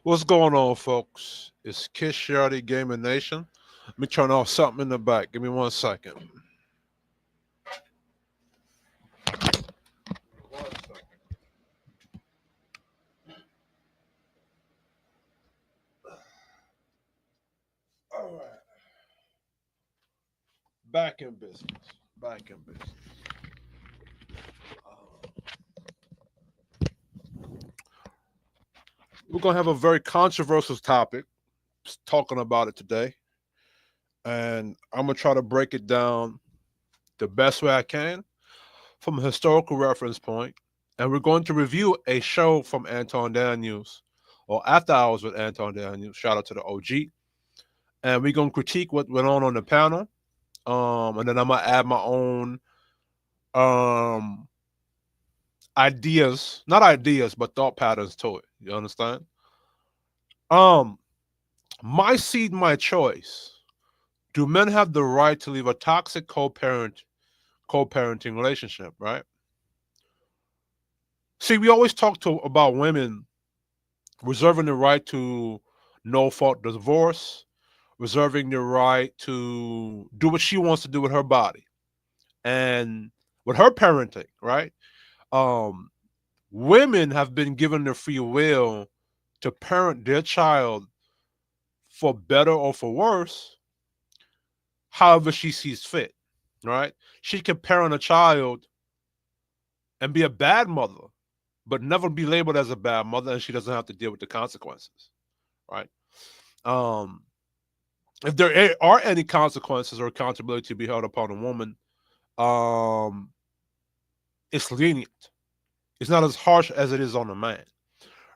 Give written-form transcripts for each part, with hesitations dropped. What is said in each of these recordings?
What's going on, folks? It's Kiss Shorty Gaming Nation. Let me turn off something in the back. Give me 1 second. All right. Back in business. Back in business. We're going to have a very controversial topic, talking about it today. And I'm going to try to break it down the best way I can from a historical reference point. And we're going to review a show from Anton Daniels, or After Hours with Anton Daniels. Shout out to the OG. And we're going to critique what went on the panel. And then I'm going to add my own um, ideas, not ideas, but thought patterns to it. You understand? Um, my seed, my choice. Do men have the right to leave a toxic co-parenting relationship, right? See, we always talk about women reserving the right to no fault divorce, reserving the right to do what she wants to do with her body and with her parenting, right? Um, Women have been given the free will to parent their child for better or for worse, however she sees fit, right? She can parent a child and be a bad mother, but never be labeled as a bad mother, and she doesn't have to deal with the consequences, right? Um, if there are any consequences or accountability to be held upon a woman, um, it's lenient. It's not as harsh as it is on a man,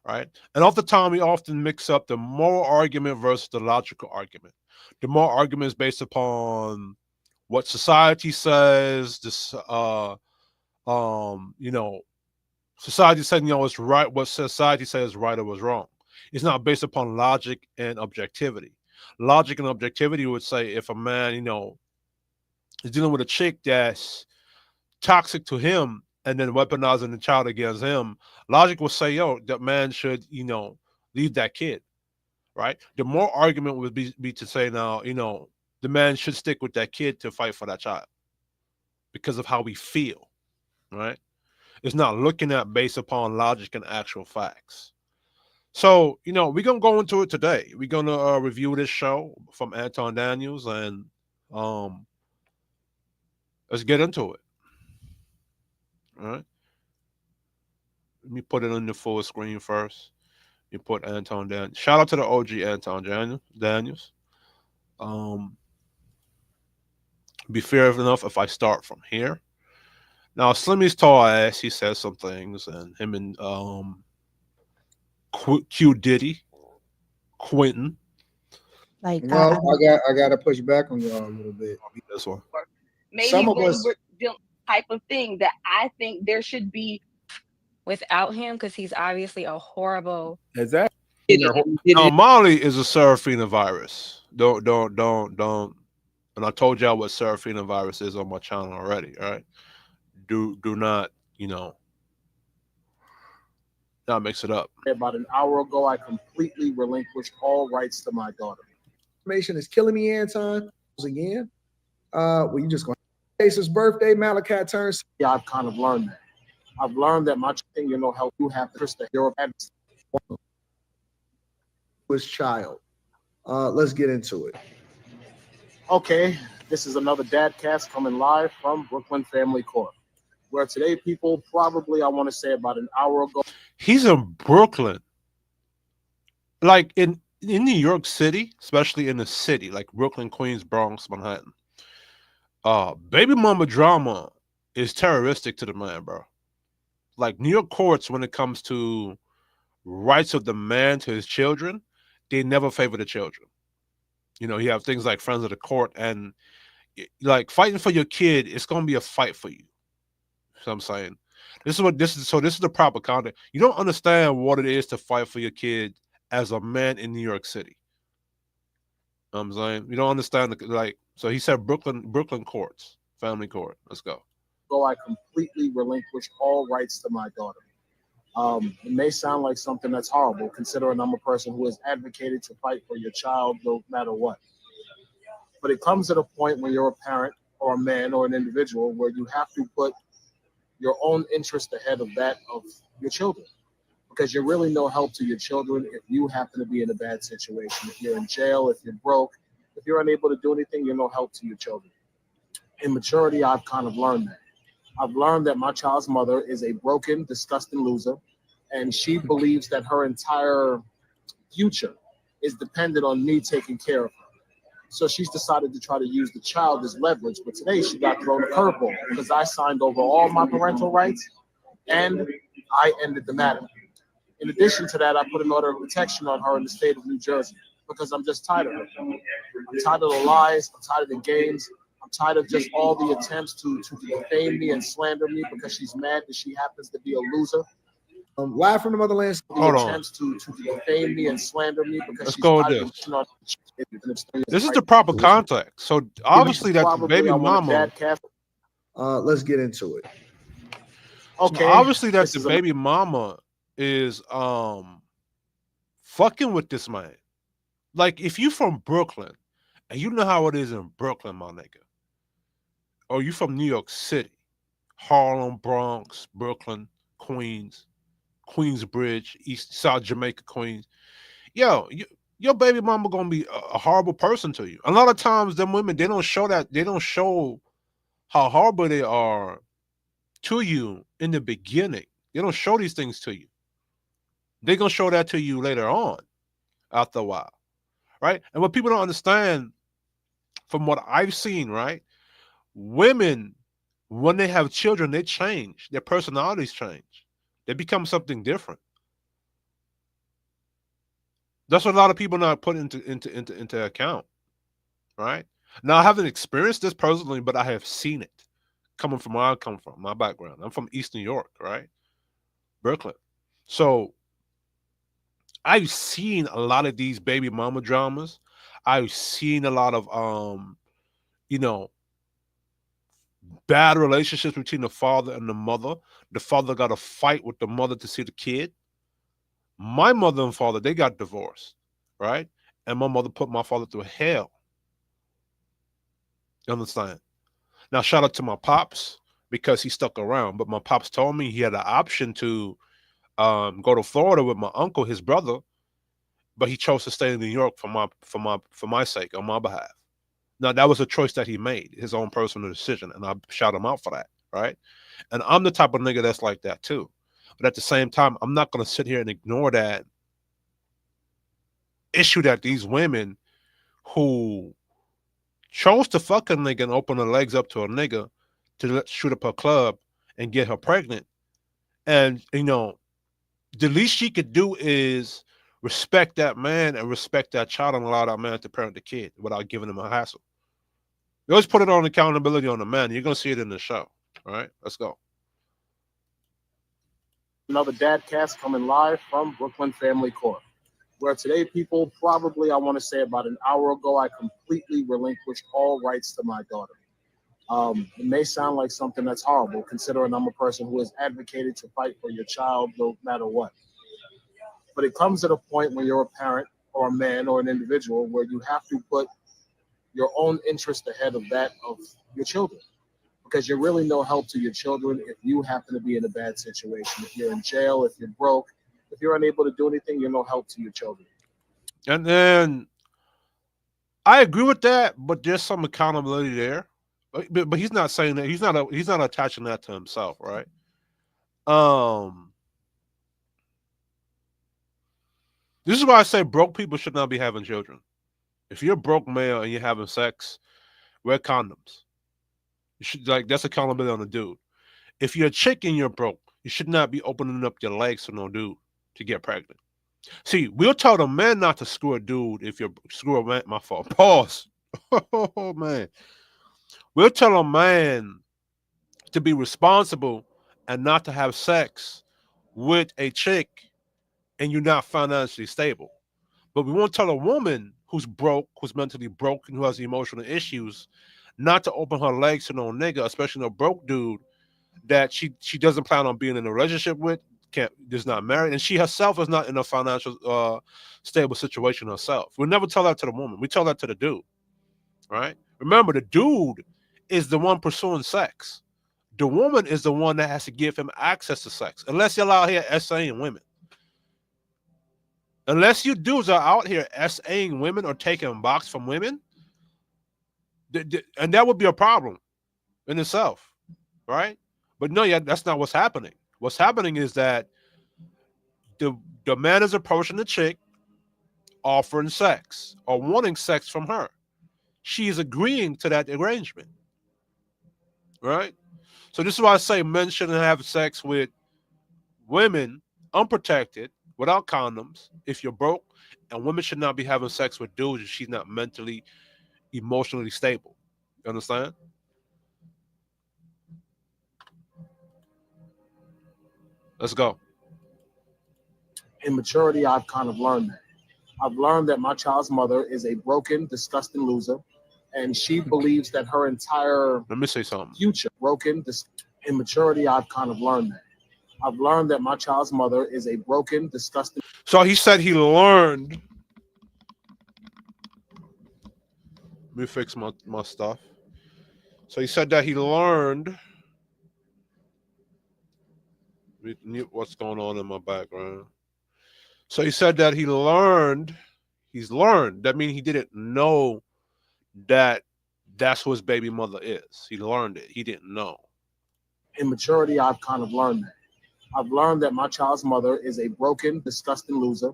right? And off the time, we often mix up the moral argument versus the logical argument. The moral argument is based upon what society says. This, you know, society said, it's right. What society says is right or was wrong. It's not based upon logic and objectivity. Logic and objectivity would say if a man, is dealing with a chick that's toxic to him and then weaponizing the child against him, logic will say, yo, that man should, leave that kid, right? The more argument would be to say now, the man should stick with that kid to fight for that child because of how we feel, right? It's not looking at based upon logic and actual facts. So, we're going to go into it today. We're going to review this show from Anton Daniels and um, let's get into it. All right. Let me put it on the full screen first. You put Anton Daniels. Shout out to the OG Anton Daniels. Um, be fair enough if I start from here. Now, Slimmy's tall ass, he says some things, and him and Q Diddy, Quentin, Like Well, I gotta push back on y'all a little bit. this one. Some maybe of when us, we're dealing type of thing that I think there should be without him, because he's obviously a horrible. Exactly. Now, Molly is a Seraphina virus. Don't. And I told y'all what Seraphina virus is on my channel already. All right. Do not, not mix it up. About an hour ago, I completely relinquished all rights to my daughter. information is killing me, Anton. Again, well, you just going. Ace's birthday, Malachi turns. Yeah, I've kind of learned that. I've learned that my thing, help you have to hero His child. Let's get into it. Okay, this is another dad cast coming live from Brooklyn Family Court, where today people probably, I want to say about an hour ago. He's in Brooklyn. Like in New York City, especially in the city, like Brooklyn, Queens, Bronx, Manhattan. Baby mama drama is terroristic to the man, bro. Like New York courts, when it comes to rights of the man to his children, they never favor the children. You have things like friends of the court, and like fighting for your kid, it's gonna be a fight for you. So I'm saying, this is the proper conduct. You don't understand what it is to fight for your kid as a man in New York City. You know what I'm saying, you don't understand like. So he said Brooklyn courts, family court. Let's go. I completely relinquished all rights to my daughter. It may sound like something that's horrible, considering I'm a person who has advocated to fight for your child no matter what. But it comes at a point when you're a parent or a man or an individual where you have to put your own interest ahead of that of your children. Because you're really no help to your children if you happen to be in a bad situation. If you're in jail, if you're broke, if you're unable to do anything, you're no help to your children. In maturity, I've kind of learned that. I've learned that my child's mother is a broken, disgusting loser, and she believes that her entire future is dependent on me taking care of her. So she's decided to try to use the child as leverage. But today she got thrown a curveball because I signed over all my parental rights and I ended the matter. In addition to that, I put an order of protection on her in the state of New Jersey because I'm just tired of it. I'm tired of the lies. I'm tired of the games. I'm tired of just all the attempts to defame me and slander me because she's mad that she happens to be a loser. Live from the motherland. The Hold on. attempts to defame me and slander me because Let's she's go with tired of this. reaching out. This is the proper context. So obviously that the Probably baby I want a mama. dad cast. Let's get into it. Okay. So obviously that this the is a- baby mama is fucking with this man. Like if you from Brooklyn and you know how it is in Brooklyn, my nigga, or you from New York City, Harlem, Bronx, Brooklyn, Queens, Queensbridge, East South Jamaica, Queens. Yo, your baby mama gonna be a horrible person to you. A lot of times, them women they don't show that they don't show how horrible they are to you in the beginning. They don't show these things to you. They're gonna show that to you later on, after a while, right? And what people don't understand, from what I've seen, right? Women, when they have children, they change. Their personalities change. They become something different. That's what a lot of people not put into account, right? Now I haven't experienced this personally, but I have seen it coming from where I come from, my background. I'm from East New York, right? Brooklyn. So I've seen a lot of these baby mama dramas. I've seen a lot of you know, bad relationships between the father and the mother. The father got to fight with the mother to see the kid. My mother and father, they got divorced, right? And my mother put my father through hell. You understand? Now, shout out to my pops because he stuck around. But my pops told me he had an option to go to Florida with my uncle, his brother, but he chose to stay in New York for my sake, on my behalf. Now, that was a choice that he made, his own personal decision, and I shout him out for that, right? And I'm the type of nigga that's like that too. But at the same time, I'm not gonna sit here and ignore that issue that these women who chose to fuck a nigga and open her legs up to a nigga to shoot up her club and get her pregnant. And, the least she could do is respect that man and respect that child and allow that man to parent the kid without giving him a hassle. You always put it on accountability on the man. You're going to see it in the show. All right, let's go. Another dad cast coming live from Brooklyn Family Court. Where today, people, probably I want to say about an hour ago, I completely relinquished all rights to my daughter. It may sound like something that's horrible, considering I'm a person who has advocated to fight for your child no matter what. But it comes at a point when you're a parent or a man or an individual where you have to put your own interest ahead of that of your children. Because you're really no help to your children if you happen to be in a bad situation. If you're in jail, if you're broke, if you're unable to do anything, you're no help to your children. And then I agree with that, but there's some accountability there. But he's not saying that he's not attaching that to himself, right? This is why I say broke people should not be having children. If you're a broke male and you're having sex, wear condoms. You should that's accountability on the dude. If you're a chick and you're broke, you should not be opening up your legs to no dude to get pregnant. See, we'll tell the man not to screw a dude if you're screw a man. My fault. Pause. Oh man. We'll tell a man to be responsible and not to have sex with a chick and you're not financially stable. But we won't tell a woman who's broke, who's mentally broken, who has emotional issues, not to open her legs to no nigga, especially no broke dude that she doesn't plan on being in a relationship with, is not married, and she herself is not in a financial stable situation herself. We never tell that to the woman. We tell that to the dude, right? Remember, the dude is the one pursuing sex. The woman is the one that has to give him access to sex. Unless you're out here SAing women. Unless you dudes are out here SAing women or taking box from women, and that would be a problem in itself, right? But no, yeah, that's not what's happening. What's happening is that the the man is approaching the chick, offering sex or wanting sex from her. She is agreeing to that arrangement, right? So this is why I say men shouldn't have sex with women unprotected without condoms if you're broke, and women should not be having sex with dudes if she's not mentally, emotionally stable. You understand? Let's go. In maturity, I've kind of learned that. I've learned that my child's mother is a broken, disgusting loser, and she believes that her entire Let me say something. future broken. In maturity, I've kind of learned that. I've learned that my child's mother is a broken, disgusting. So he said he learned. Let me fix my stuff. So he said that he learned. What's going on in my background? So he said that he learned. He's learned. That means he didn't know that that's who his baby mother is. He learned it. He didn't know. In maturity, I've kind of learned that. I've learned that my child's mother is a broken, disgusting loser,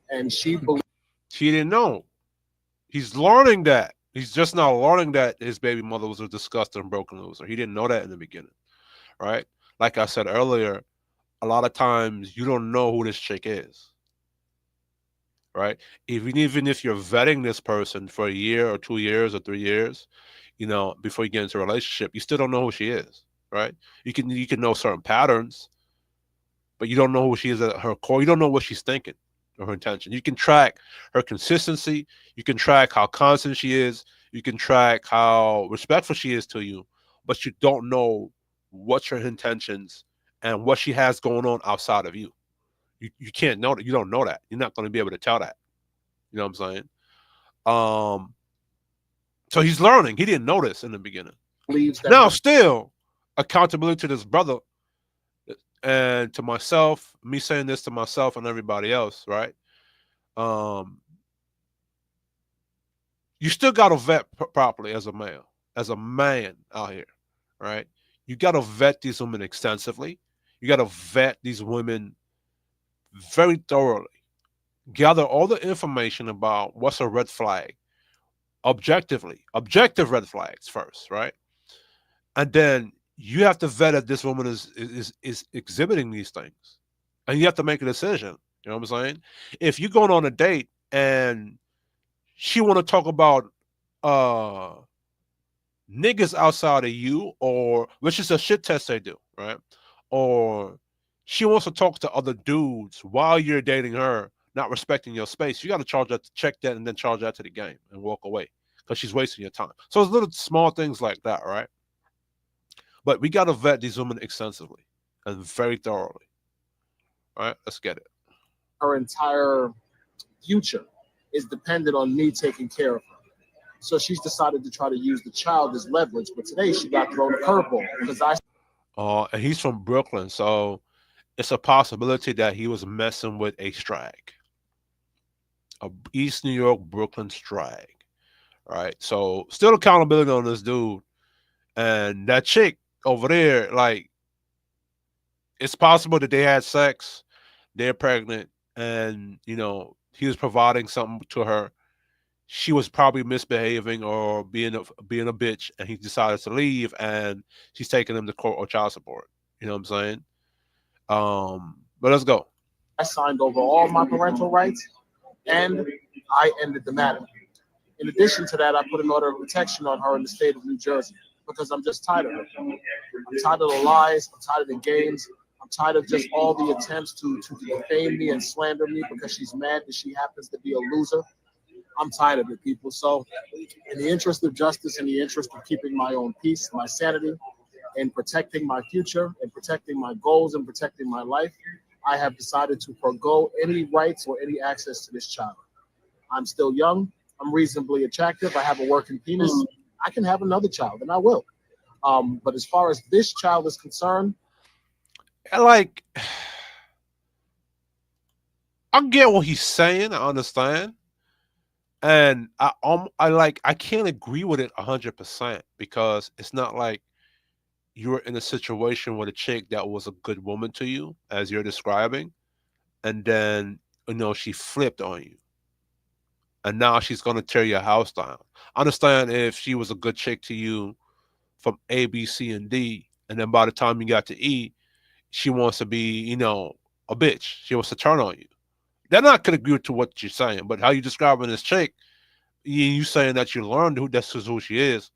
and she believes. He didn't know. He's learning that. He's just now learning that his baby mother was a disgusting, broken loser. He didn't know that in the beginning, right? Like I said earlier, a lot of times you don't know who this chick is, right? Even if you're vetting this person for a year or 2 years or 3 years, before you get into a relationship, you still don't know who she is, right? You can know certain patterns, but you don't know who she is at her core. You don't know what she's thinking or her intention. You can track her consistency. You can track how constant she is. You can track how respectful she is to you, but you don't know what's her intentions and what she has going on outside of you. You can't know that. You don't know that. You're not going to be able to tell that. You know what I'm saying? So he's learning. He didn't know this in the beginning. Now, still, accountability to this brother and to myself, me saying this to myself and everybody else, right? You still got to vet properly as a male, as a man out here, right? You got to vet these women extensively. You got to vet these women very thoroughly. Gather all the information about what's a red flag, objective red flags first, right? And then you have to vet that this woman is exhibiting these things, and you have to make a decision. You know what I'm saying? If you're going on a date and she want to talk about niggas outside of you, or which is a shit test they do, right? Or she wants to talk to other dudes while you're dating her, not respecting your space. You got to check that, and then charge that to the game and walk away because she's wasting your time. So it's little small things like that, right? But we got to vet these women extensively and very thoroughly. All right, let's get it. Her entire future is dependent on me taking care of her. So she's decided to try to use the child as leverage. But today she got thrown a curveball because and he's from Brooklyn, so it's a possibility that he was messing with a strag, a East New York Brooklyn strag. Right, so still accountability on this dude and that chick over there. Like, it's possible that they had sex, they're pregnant, and he was providing something to her. She was probably misbehaving or being a bitch, and he decided to leave, and she's taking him to court or child support. You know what I'm saying? But let's go. I signed over all my parental rights, and I ended the matter. In addition to that, I put an order of protection on her in the state of New Jersey because I'm just tired of it. I'm tired of the lies. I'm tired of the games. I'm tired of just all the attempts to defame me and slander me because she's mad that she happens to be a loser. I'm tired of it, people. So in the interest of justice, in the interest of keeping my own peace, my sanity, and protecting my future, and protecting my goals, and protecting my life, I have decided to forego any rights or any access to this child. I'm still young. I'm reasonably attractive. I have a working penis. I can have another child, and I will. But as far as this child is concerned, And like, I get what he's saying. I understand, and I can't agree with it 100% because it's not like you were in a situation with a chick that was a good woman to you, as you're describing, and then she flipped on you, and now she's gonna tear your house down. I understand if she was a good chick to you from A, B, C, and D, and then by the time you got to E, she wants to be, a bitch. She wants to turn on you. They're not gonna agree to what you're saying, but how you describing this chick, you saying that you learned who she is.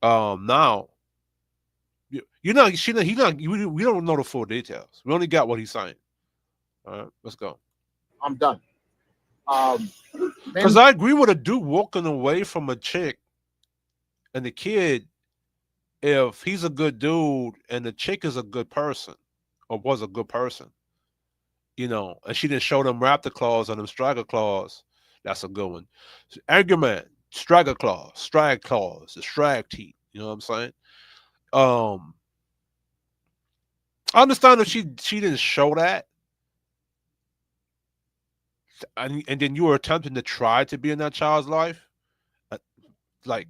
Now you're not. She. He not. We don't know the full details. We only got what he's saying. All right, let's go. I'm done. Um, Because men, I agree with a dude walking away from a chick and the kid if he's a good dude and the chick is a good person or was a good person, and she didn't show them raptor claws and them striker claws. That's a good one. Argument, striker claws, strag claws, the strag teeth. You know what I'm saying? Um, I understand if she didn't show that, and then you were attempting to try to be in that child's life. uh, Like,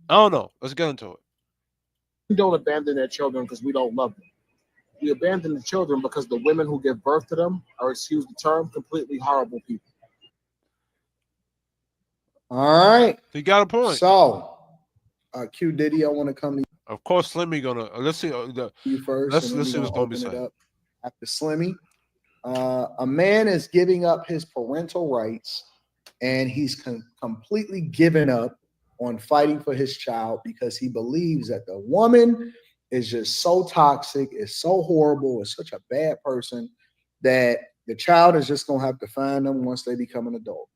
I don't know. Let's get into it. don't abandon their children because we don't love them. We abandon the children because the women who give birth to them are, excuse the term, completely horrible people. All right. You got a point. So, Q Diddy, I want to come to Of course, Slimmy gonna let's see. you first, Let's and then let's we're see what's gonna gonna be open it said. up after Slimmy. A man is giving up his parental rights, and he's completely given up on fighting for his child because he believes that the woman is just so toxic, is so horrible, is such a bad person that the child is just gonna have to find them once they become an adult.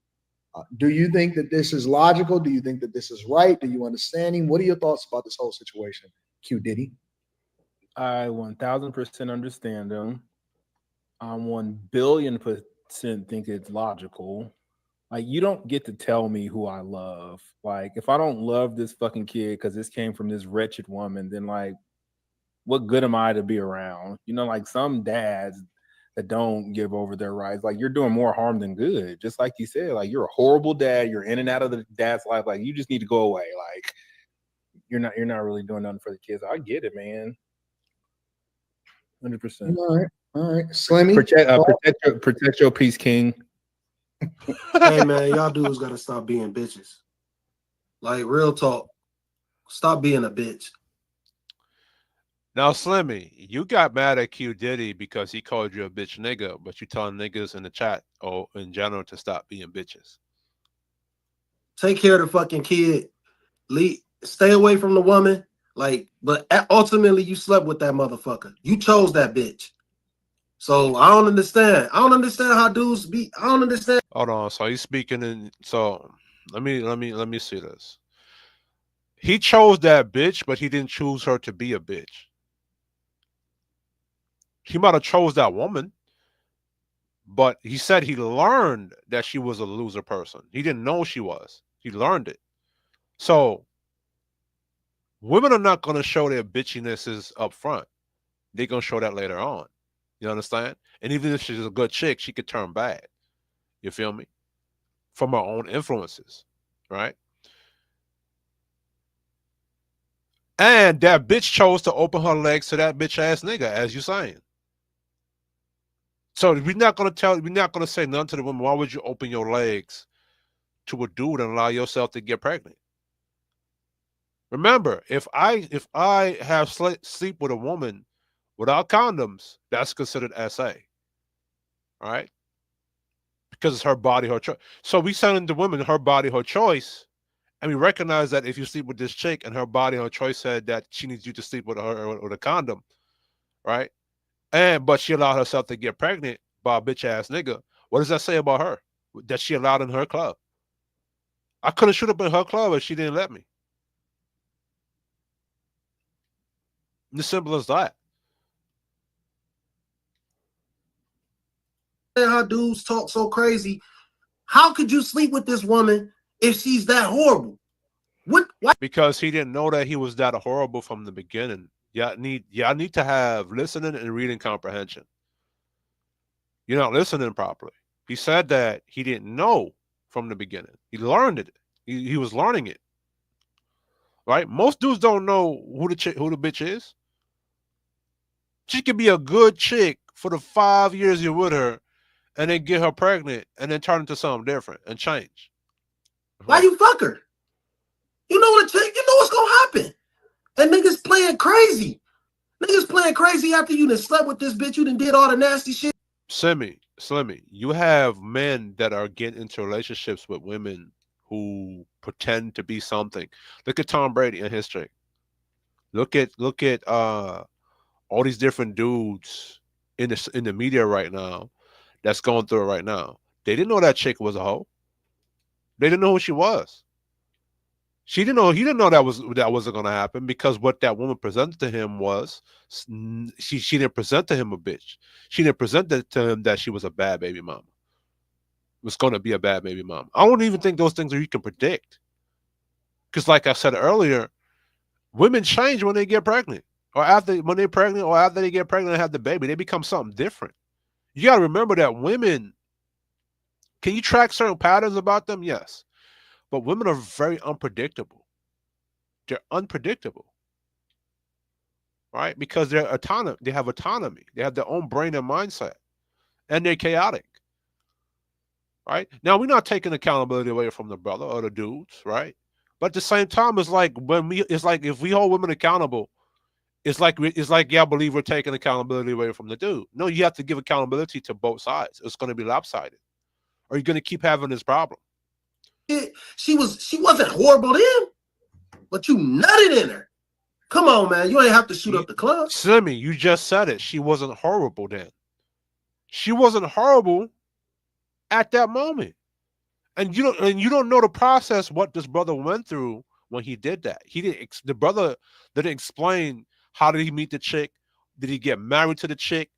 Do you think that this is logical? Do you think that this is right? Do you understand him? What are your thoughts about this whole situation, Q Diddy? I 1000% understand them. I 1 billion% think it's logical. Like, you don't get to tell me who I love. Like, if I don't love this fucking kid because this came from this wretched woman, then like, what good am I to be around? Like some dads that don't give over their rights, like you're doing more harm than good. Just like you said, like you're a horrible dad. You're in and out of the dad's life. Like you just need to go away. Like you're not really doing nothing for the kids. I get it, man. 100%. All right, Slimmy. Protect your peace, King. Hey man, y'all dudes gotta stop being bitches. Like real talk. Stop being a bitch. Now, Slimmy, you got mad at Q Diddy because he called you a bitch nigga, but you telling niggas in the chat or in general to stop being bitches. Take care of the fucking kid. Stay away from the woman. But ultimately you slept with that motherfucker. You chose that bitch. So I don't understand. I don't understand how dudes be. I don't understand. Hold on. So he's speaking in. So let me see this. He chose that bitch, but he didn't choose her to be a bitch. He might have chose that woman, but he said he learned that she was a loser person. He didn't know she was. He learned it. So women are not going to show their bitchinesses up front. They're going to show that later on. You understand? And even if she's a good chick, she could turn bad. You feel me? From her own influences, right? And that bitch chose to open her legs to that bitch ass nigga, as you saying. So we're not gonna say nothing to the woman. Why would you open your legs to a dude and allow yourself to get pregnant? Remember, if I have sleep with a woman without condoms, that's considered SA. All right? Because it's her body, her choice. So we send the women her body, her choice. And we recognize that if you sleep with this chick and her body, her choice said that she needs you to sleep with her with a condom, right? But she allowed herself to get pregnant by a bitch ass nigga. What does that say about her? That she allowed in her club. I could have shoot up in her club if she didn't let me. As simple as that. how dudes talk so crazy. How could you sleep with this woman if she's that horrible? What? Why? Because he didn't know that he was that horrible from the beginning. Y'all need to have listening and reading comprehension. You're not listening properly. He said that he didn't know from the beginning. He learned it. He was learning it. Right? Most dudes don't know who the bitch is. She could be a good chick for the 5 years you're with her, and then get her pregnant, and then turn into something different and change. Why you fuck her? You know what? You know what's gonna happen. And niggas playing crazy. Niggas playing crazy after you done slept with this bitch. You done did all the nasty shit. Slimmy, you have men that are getting into relationships with women who pretend to be something. Look at Tom Brady and his chick. Look at all these different dudes in the media right now that's going through it right now. They didn't know that chick was a hoe. They didn't know who she was. She didn't know. He didn't know that wasn't going to happen, because what that woman presented to him was she didn't present to him a bitch. She didn't present to him that she was a bad baby mama. Was going to be a bad baby mama. I don't even think those things are you can predict. Because, like I said earlier, women change when they get pregnant, or when they're pregnant, or after they get pregnant and have the baby, they become something different. You got to remember that women. Can you track certain patterns about them? Yes. But women are very unpredictable. They're unpredictable, right? Because they're autonomous. They have autonomy. They have their own brain and mindset, and they're chaotic, right? Now, we're not taking accountability away from the brother or the dudes, right? But at the same time, it's like if we hold women accountable, it's like y'all believe we're taking accountability away from the dude. No, you have to give accountability to both sides. It's going to be lopsided, or you're going to keep having this problem. She wasn't horrible then, but you nutted in her. Come on, man. You ain't have to shoot up the club. Slimmy, you just said it. She wasn't horrible then. She wasn't horrible at that moment. And you don't know the process what this brother went through when he did that. The brother didn't explain how did he meet the chick? Did he get married to the chick?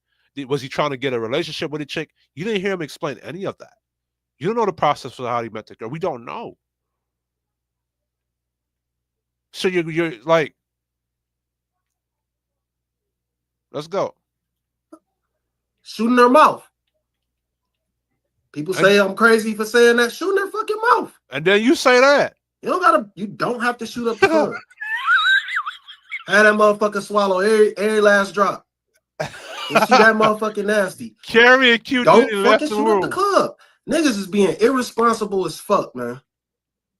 Was he trying to get a relationship with the chick? You didn't hear him explain any of that. You don't know the process for how he met the girl. We don't know. So you're like, let's go. Shooting her mouth. People say I'm crazy for saying that. Shooting her fucking mouth. And then you say that. You don't have to shoot up the club. Have that motherfucker swallow every last drop. You see that motherfucking nasty. Carry a cute. Don't fucking shoot up the club. Niggas is being irresponsible as fuck, man.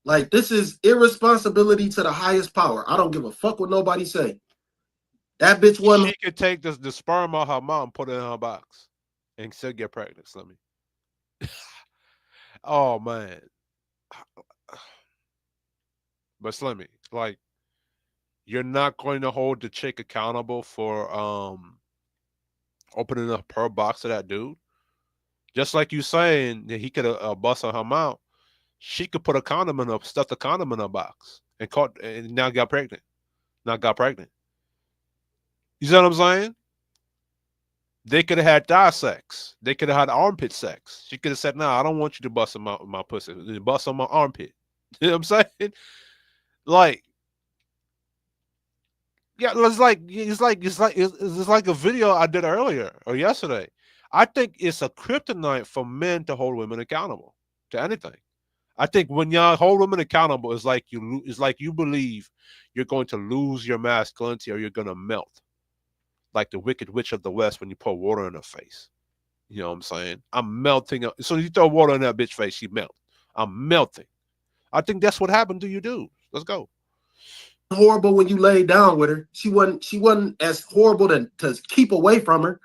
Like, this is irresponsibility to the highest power. I don't give a fuck what nobody say. That bitch wasn't. She could take the sperm out her mom, put it in her box, and still get pregnant, Slimmy. Oh man. But Slimmy, like, you're not going to hold the chick accountable for opening up her box to that dude. Just like you saying that he could have busted her mouth, she could put a condom in her, stuffed a condom in her box, and now got pregnant. You see what I'm saying? They could have had thigh sex. They could have had armpit sex. She could have said, "Nah, I don't want you to bust on my pussy. Bust on my armpit." You know what I'm saying? Like, yeah, it's like a video I did earlier or yesterday. I think it's a kryptonite for men to hold women accountable to anything. I think when y'all hold women accountable, it's like you believe you're going to lose your masculinity or you're gonna melt, like the Wicked Witch of the West when you pour water in her face. You know what I'm saying? I'm melting. As soon as you throw water in that bitch face, she melts. I'm melting. I think that's what happened to you, dude. Let's go. Horrible when you laid down with her. She wasn't as horrible to keep away from her.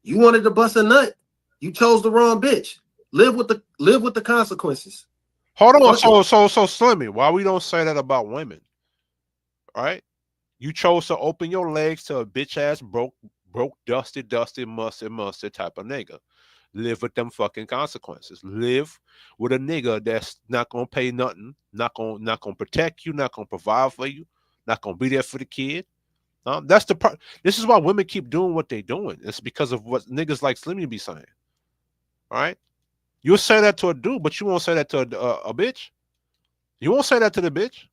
You wanted to bust a nut. You chose the wrong bitch. Live with the consequences. Hold on. So Slimmy, why we don't say that about women? All right? You chose to open your legs to a bitch ass broke, dusty, mustard type of nigga. Live with them fucking consequences. Live with a nigga that's not gonna pay nothing, not gonna protect you, not gonna provide for you, not gonna be there for the kid. That's the part. This is why women keep doing what they doing. It's because of what niggas like Slimmy be saying. right? You'll say that to a dude, but you won't say that to a bitch. You won't say that to the bitch.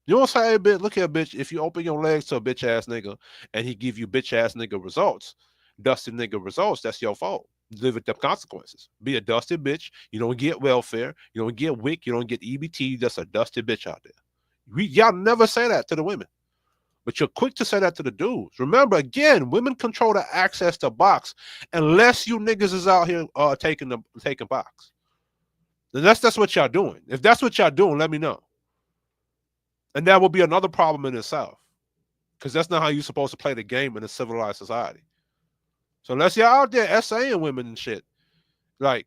You won't say, hey, bitch, look here, bitch. If you open your legs to a bitch ass nigga and he give you bitch ass nigga results, dusty nigga results, that's your fault. Live with the consequences. Be a dusty bitch. You don't get welfare. You don't get WIC. You don't get EBT. You just a dusty bitch out there. Y'all never say that to the women. But you're quick to say that to the dudes. Remember, again, women control the access to box unless you niggas is out here taking box. Then that's what y'all doing. If that's what y'all doing, let me know. And that will be another problem in itself. Because that's not how you're supposed to play the game in a civilized society. So unless you're out there essaying women and shit, like,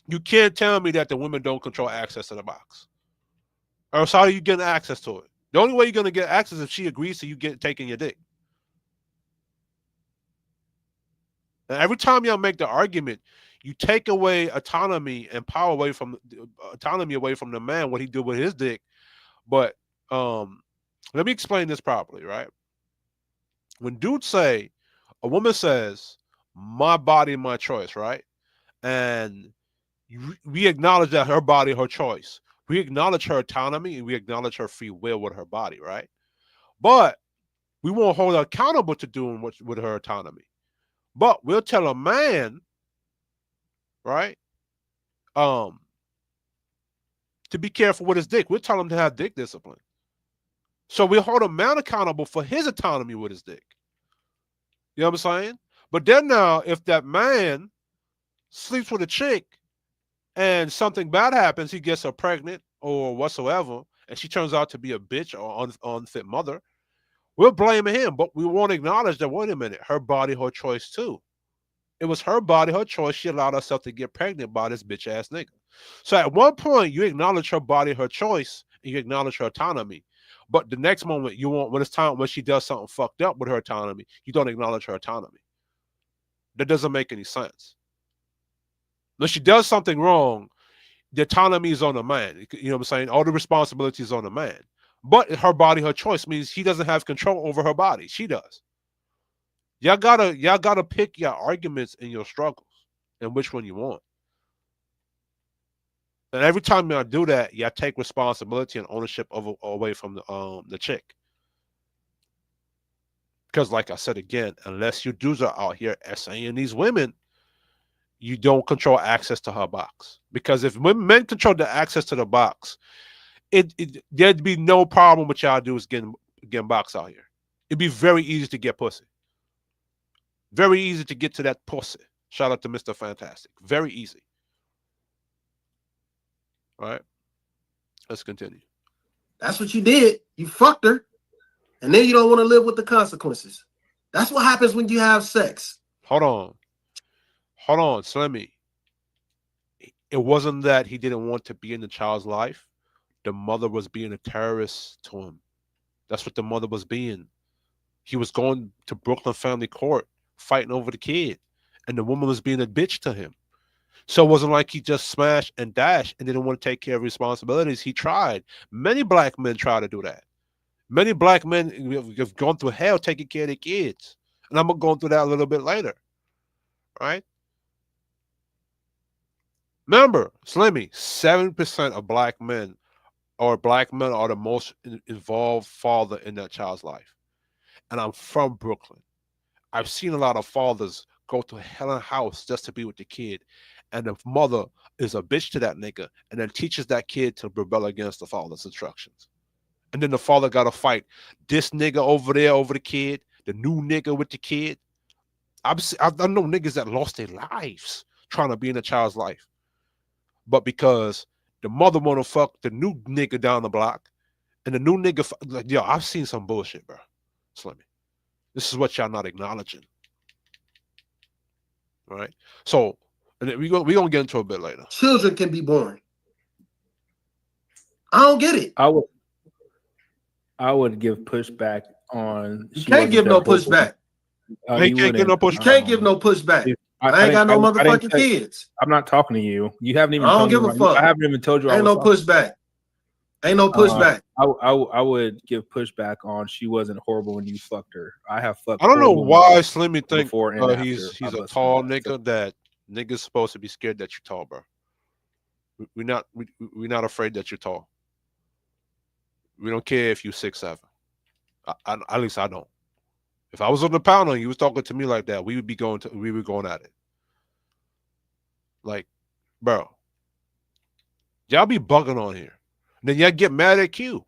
you can't tell me that the women don't control access to the box. Or else how are you getting access to it? The only way you're going to get access is if she agrees to you taking your dick. And every time y'all make the argument, you take away autonomy and power away from the man, what he did with his dick. But let me explain this properly, right? When dudes say, a woman says, my body, my choice, right? And we acknowledge that her body, her choice. We acknowledge her autonomy and we acknowledge her free will with her body, right? But we won't hold her accountable to doing what with her autonomy. But we'll tell a man, right, to be careful with his dick. We'll tell him to have dick discipline. So we hold a man accountable for his autonomy with his dick. You know what I'm saying? But then now, if that man sleeps with a chick and something bad happens, he gets her pregnant or whatsoever, and she turns out to be a bitch or unfit mother, we're blaming him, but we won't acknowledge that, wait a minute, her body, her choice too. It was her body, her choice. She allowed herself to get pregnant by this bitch ass nigga. So at one point, you acknowledge her body, her choice, and you acknowledge her autonomy. But the next moment, you won't, when it's time, when she does something fucked up with her autonomy, you don't acknowledge her autonomy. That doesn't make any sense. When she does something wrong, the autonomy is on the man. You know what I'm saying? All the responsibility is on the man. But her body, her choice means he doesn't have control over her body. She does. Y'all gotta pick your arguments and your struggles and which one you want. And every time y'all do that, y'all take responsibility and ownership away from the chick. Because, like I said again, unless you dudes are out here essaying these women, you don't control access to her box. Because if men control the access to the box, there'd be no problem with y'all dudes getting box out here. It'd be very easy to get pussy. Very easy to get to that pussy. Shout out to Mr. Fantastic. Very easy. All right. Let's continue. That's what you did. You fucked her. And then you don't want to live with the consequences. That's what happens when you have sex. Hold on, Slimmy. It wasn't that he didn't want to be in the child's life. The mother was being a terrorist to him. That's what the mother was being. He was going to Brooklyn Family Court, fighting over the kid, and the woman was being a bitch to him. So it wasn't like he just smashed and dashed and didn't want to take care of responsibilities. He tried. Many black men try to do that. Many black men have gone through hell taking care of their kids. And I'm going to go through that a little bit later. Right? Remember, Slimmy, 7% of black men are the most involved father in that child's life. And I'm from Brooklyn. I've seen a lot of fathers go to hell in a house just to be with the kid. And the mother is a bitch to that nigga and then teaches that kid to rebel against the father's instructions. And then the father got to fight this nigga over there over the kid, the new nigga with the kid. I know niggas that lost their lives trying to be in a child's life. But because the mother want to fuck the new nigga down the block and the new nigga, like, yo, I've seen some bullshit, bro. Slimmy. This is what y'all not acknowledging. All right? So, and we're going to get into it a bit later. Children can be born. I don't get it. I would give pushback on. You can't give no pushback. You can't give no pushback. You can't give no pushback. I ain't got no motherfucking kids. I'm not talking to you. You haven't even. I don't give a fuck. I haven't even told you. Ain't no pushback. Ain't no pushback. I would give pushback on. She wasn't horrible when you fucked her. I have fucked. I don't know why Slimmy think before and he's a tall nigga that Niggas supposed to be scared that you're tall, bro. We're not afraid that you're tall. We don't care if you 6'7". At least I don't. If I was on the pound and you was talking to me like that, we were going at it. Like, bro, y'all be bugging on here. And then y'all get mad at Q.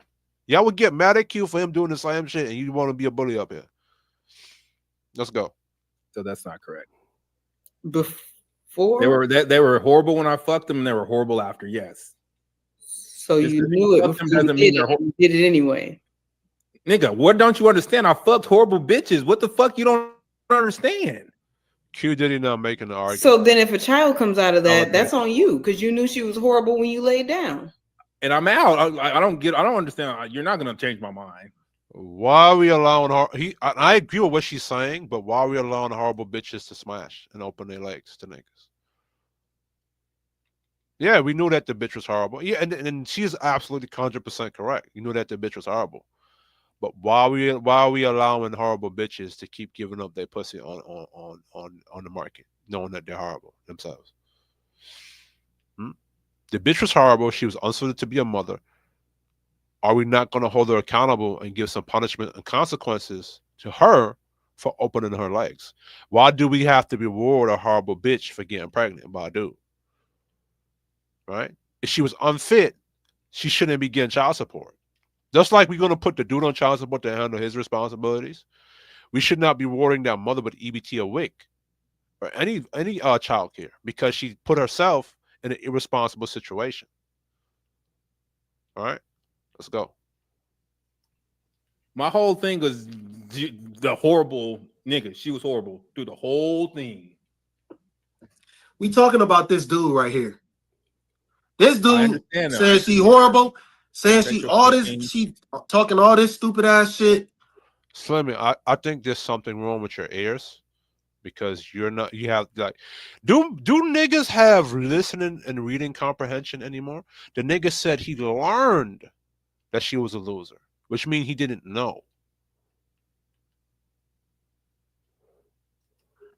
Y'all would get mad at Q for him doing the same shit, and you want to be a bully up here. Let's go. So that's not correct. Before, They were horrible when I fucked them, and they were horrible after. Yes. so Just you because knew it fuck them before you doesn't mean did they're it. You did it anyway. Nigga, what don't you understand? I fucked horrible bitches. What the fuck you don't understand? Q Diddy not making the argument. So then, if a child comes out of that, that's Allegation. on you because you knew she was horrible when you laid down. And I'm out. I don't understand. You're not gonna change my mind. Why are we allowing her? I agree with what she's saying, but why are we allowing horrible bitches to smash and open their legs to niggas? Yeah, we knew that the bitch was horrible. Yeah, and she's absolutely 100% correct. You knew that the bitch was horrible, but why are we allowing horrible bitches to keep giving up their pussy on the market, knowing that they're horrible themselves? The bitch was horrible. She was unsuited to be a mother. Are we not going to hold her accountable and give some punishment and consequences to her for opening her legs? Why do we have to reward a horrible bitch for getting pregnant by a dude? Right? If she was unfit, she shouldn't be getting child support. Just like we're going to put the dude on child support to handle his responsibilities, we should not be rewarding that mother with EBT or WIC or any child care because she put herself in an irresponsible situation. All right? Let's go. My whole thing was the horrible nigga. She was horrible through the whole thing. We talking about this dude right here. This I dude understand that. says she horrible, saying she Sexual all this, thing. she talking all this stupid ass shit. Slimmy, I think there's something wrong with your ears because you have like do niggas have listening and reading comprehension anymore? The nigga said he learned that she was a loser, which means he didn't know.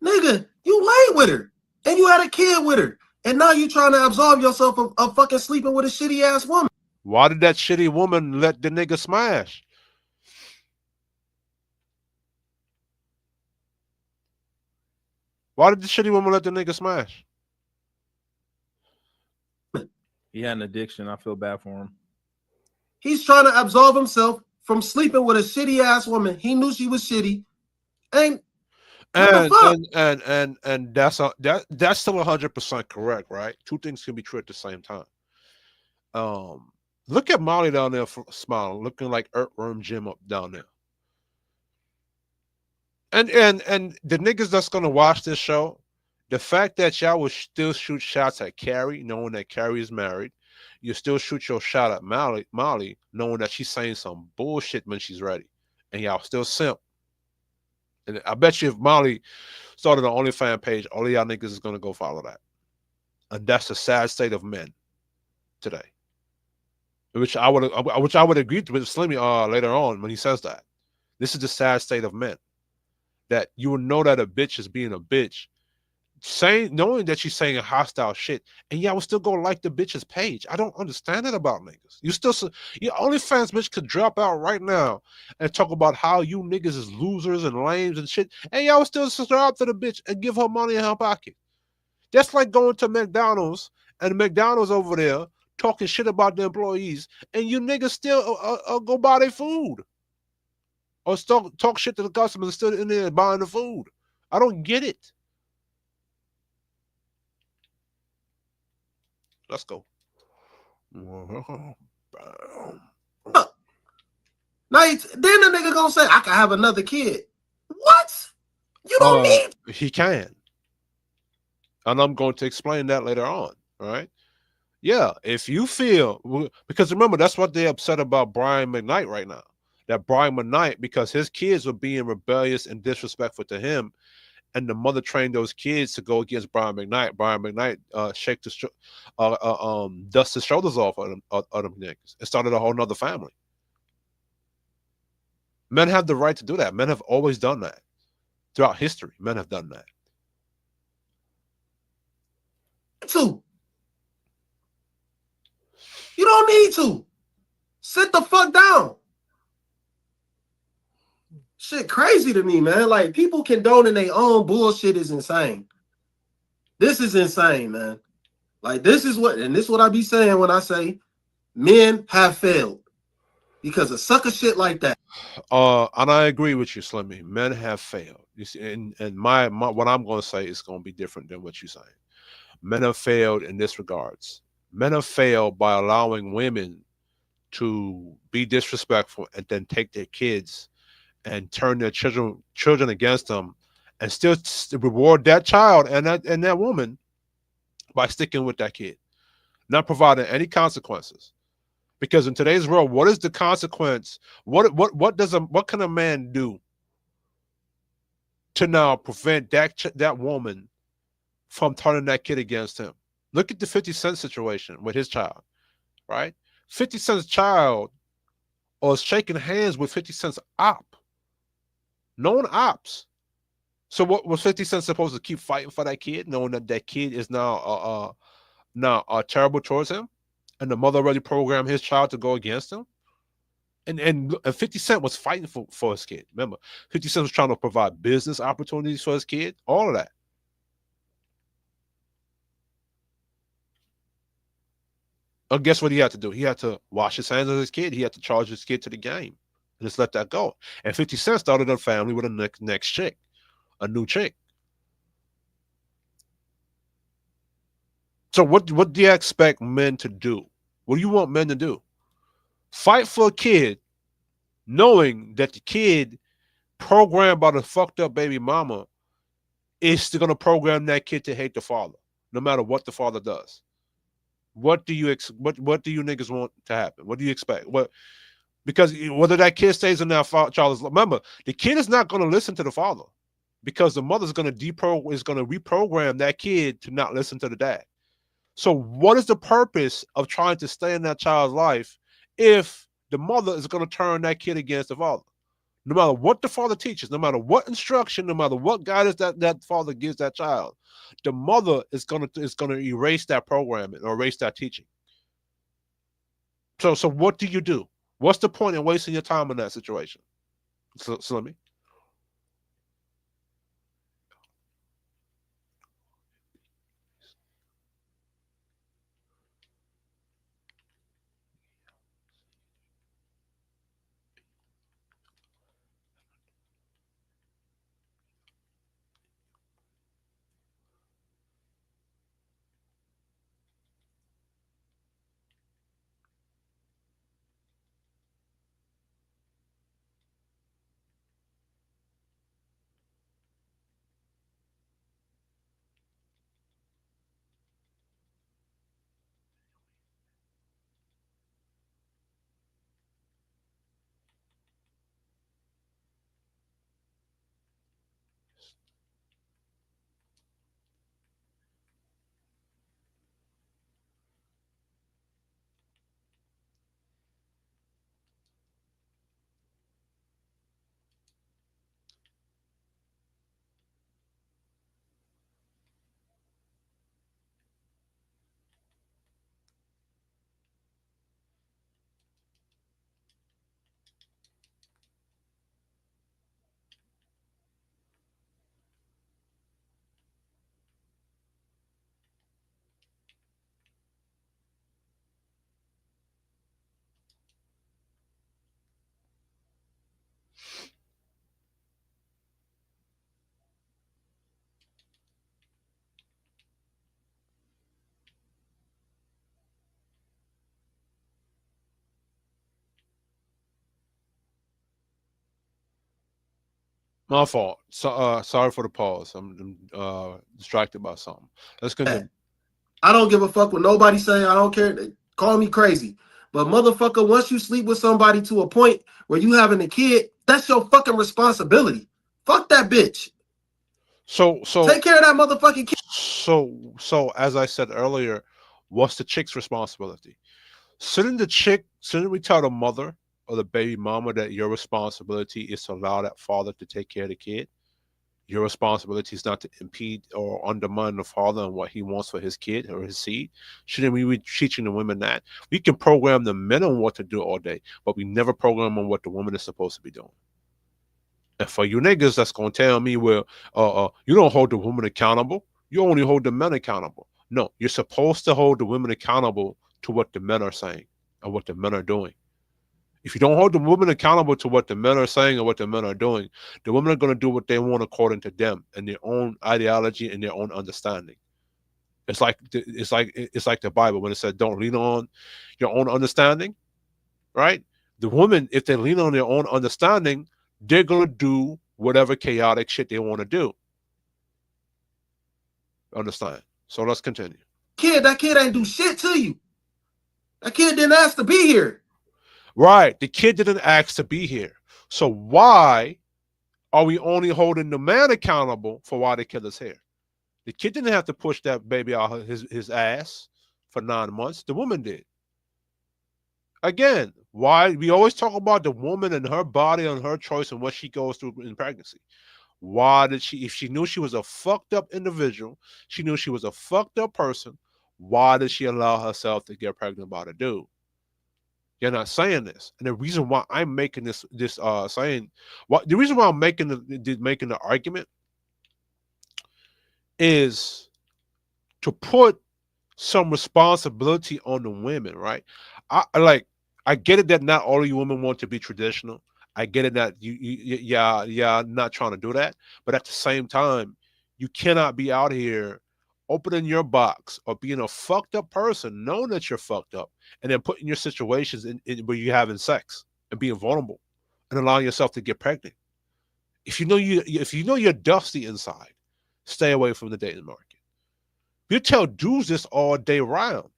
Nigga, you laid with her and you had a kid with her. And now you trying to absolve yourself of fucking sleeping with a shitty ass woman. Why did that shitty woman let the nigga smash? Why did the shitty woman let the nigga smash? He had an addiction. I feel bad for him. He's trying to absolve himself from sleeping with a shitty ass woman. He knew she was shitty. And what the fuck? And that's still 100% correct, right? Two things can be true at the same time. Look at Molly down there smiling, looking like Earthworm Jim up down there. And the niggas that's gonna watch this show, the fact that y'all will still shoot shots at Carrie, knowing that Carrie is married, you still shoot your shot at Molly, knowing that she's saying some bullshit when she's ready, and y'all still simp. And I bet you if Molly started an OnlyFans page, all of y'all niggas is gonna go follow that. And that's the sad state of men today. Which I would agree with Slimmy later on when he says that. This is the sad state of men. That you will know that a bitch is being a bitch, knowing that she's saying a hostile shit, and y'all will still go like the bitch's page. I don't understand that about niggas. Your OnlyFans bitch could drop out right now and talk about how you niggas is losers and lames and shit, and y'all will still subscribe to the bitch and give her money in her pocket. That's like going to McDonald's and McDonald's over there talking shit about the employees, and you niggas still go buy their food. Or talk shit to the customers still in there buying the food. I don't get it. Let's go. Now then the nigga gonna say I can have another kid. What? You don't need. He can. And I'm going to explain that later on. All right. Yeah, if you feel, because remember, that's what they're upset about Brian McKnight right now. That Brian McKnight, because his kids were being rebellious and disrespectful to him, and the mother trained those kids to go against Brian McKnight. Brian McKnight dust his shoulders off of them niggas. It started a whole nother family. Men have the right to do that. Men have always done that. Throughout history, men have done that. to. You don't need to. Sit the fuck down. Shit crazy to me, man. Like, people condoning their own bullshit is insane. This is insane, man. Like, this is what I be saying when I say men have failed because of sucker shit like that. And I agree with you, Slimmy. Men have failed. You see, and my what I'm going to say is going to be different than what you're saying. Men have failed in this regards. Men have failed by allowing women to be disrespectful and then take their kids and turn their children against them, and still reward that child and that woman by sticking with that kid, not providing any consequences. Because in today's world, what is the consequence? What can a man do to now prevent that woman from turning that kid against him? Look at the 50 Cent situation with his child, right? 50 Cent's child was shaking hands with 50 Cent's known ops. So what was 50 Cent supposed to keep fighting for that kid, knowing that that kid is now terrible towards him, and the mother already programmed his child to go against him? And 50 Cent was fighting for his kid. Remember, 50 Cent was trying to provide business opportunities for his kid, all of that. And guess what he had to do? He had to wash his hands of his kid. He had to charge his kid to the game and just let that go. And 50 Cent started a family with a next chick, a new chick. So what do you expect men to do? What do you want men to do? Fight for a kid, knowing that the kid programmed by the fucked up baby mama is going to program that kid to hate the father, no matter what the father does. What do you niggas want to happen? What do you expect? Because whether that kid stays in that child, remember, the kid is not going to listen to the father, because the mother's going to reprogram that kid to not listen to the dad. So what is the purpose of trying to stay in that child's life if the mother is going to turn that kid against the father? No matter what the father teaches, no matter what instruction, no matter what guidance that father gives that child, the mother is gonna erase that programming or erase that teaching. So what do you do? What's the point in wasting your time in that situation? Slimmy? My fault. So sorry for the pause. I'm distracted by something. Let's continue. I don't give a fuck what nobody say. I don't care. Call me crazy. But motherfucker, once you sleep with somebody to a point where you having a kid, that's your fucking responsibility. Fuck that bitch. So take care of that motherfucking kid. So as I said earlier, what's the chick's responsibility? Shouldn't we tell the mother or the baby mama that your responsibility is to allow that father to take care of the kid? Your responsibility is not to impede or undermine the father and what he wants for his kid or his seed. Shouldn't we be teaching the women that? We can program the men on what to do all day, but we never program on what the woman is supposed to be doing. And for you niggas that's gonna tell me, well, you don't hold the woman accountable, you only hold the men accountable. No, you're supposed to hold the women accountable to what the men are saying and what the men are doing. If you don't hold the women accountable to what the men are saying or what the men are doing, the women are going to do what they want according to them and their own ideology and their own understanding. It's like the Bible when it said, "Don't lean on your own understanding." Right? The women, if they lean on their own understanding, they're going to do whatever chaotic shit they want to do. Understand? So let's continue. That kid ain't do shit to you. That kid didn't ask to be here. Right. The kid didn't ask to be here. So why are we only holding the man accountable for why the kid is here? The kid didn't have to push that baby out his ass for 9 months. The woman did. Again, why we always talk about the woman and her body and her choice and what she goes through in pregnancy. Why did she, if she knew she was a fucked up individual, she knew she was a fucked up person, why did she allow herself to get pregnant by the dude? You're not saying this, and the reason why I'm making the reason why I'm making the argument is to put some responsibility on the women, right? I get it that not all of you women want to be traditional. I get it that yeah, not trying to do that, but at the same time, you cannot be out here opening your box or being a fucked up person, knowing that you're fucked up, and then putting your situations in where you're having sex and being vulnerable and allowing yourself to get pregnant. If you know you're dusty inside, stay away from the dating market. We tell dudes this all day round.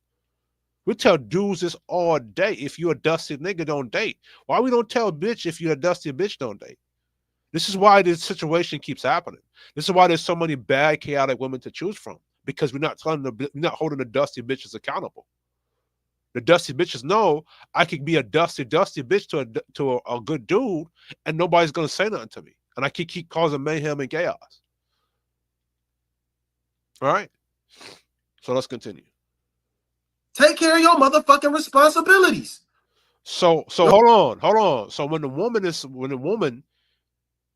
We tell dudes this all day. If you're a dusty nigga, don't date. Why we don't tell bitch if you're a dusty bitch, don't date? This is why this situation keeps happening. This is why there's so many bad, chaotic women to choose from. Because we're not holding the dusty bitches accountable. The dusty bitches know I could be a dusty bitch to a good dude, and nobody's gonna say nothing to me. And I can keep causing mayhem and chaos. All right. So let's continue. Take care of your motherfucking responsibilities. So hold on. So when the woman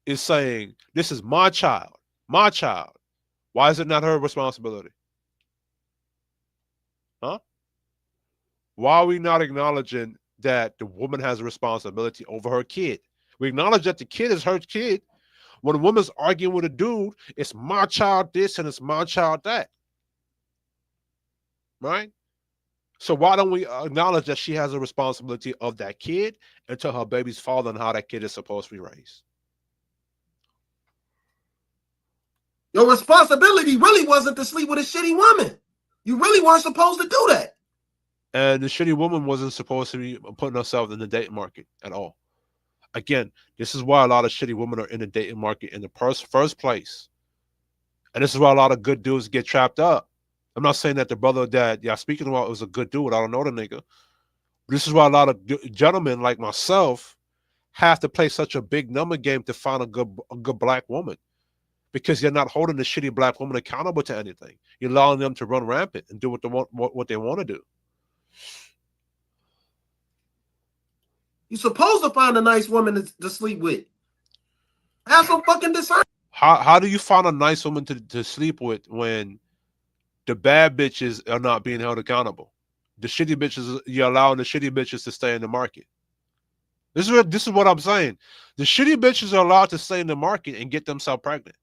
is saying, "This is my child," why is it not her responsibility? Huh? Why are we not acknowledging that the woman has a responsibility over her kid? We acknowledge that the kid is her kid. When a woman's arguing with a dude, it's my child this and it's my child that. Right? So why don't we acknowledge that she has a responsibility of that kid and to her baby's father and how that kid is supposed to be raised? Your responsibility really wasn't to sleep with a shitty woman. You really weren't supposed to do that. And the shitty woman wasn't supposed to be putting herself in the dating market at all. Again, this is why a lot of shitty women are in the dating market in the first place. And this is why a lot of good dudes get trapped up. I'm not saying that the brother that y'all speaking about was a good dude. I don't know the nigga. But this is why a lot of gentlemen like myself have to play such a big number game to find a good black woman. Because you're not holding the shitty black woman accountable to anything. You're allowing them to run rampant and do what they want to do. You're supposed to find a nice woman to sleep with. Have some fucking discernment. How do you find a nice woman to sleep with when the bad bitches are not being held accountable? The shitty bitches, you're allowing the shitty bitches to stay in the market. This is what I'm saying. The shitty bitches are allowed to stay in the market and get themselves pregnant.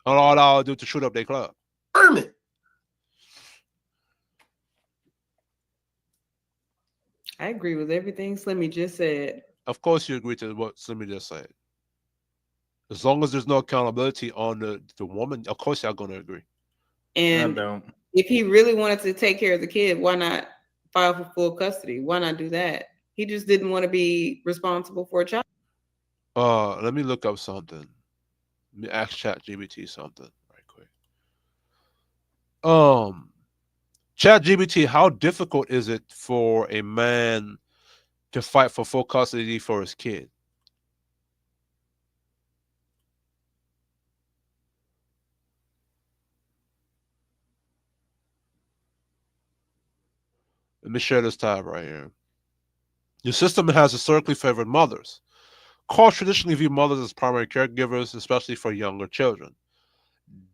And all I'll do to shoot up their club. I agree with everything Slimmy just said. Of course you agree to what Slimmy just said. As long as there's no accountability on the woman, of course y'all gonna agree. And if he really wanted to take care of the kid, why not file for full custody? Why not do that? He just didn't want to be responsible for a child. Let me look up something. Let me ask ChatGPT something right quick. ChatGPT, how difficult is it for a man to fight for full custody for his kid? Let me share this tab right here. Your system has historically favored mothers. Courts traditionally view mothers as primary caregivers, especially for younger children.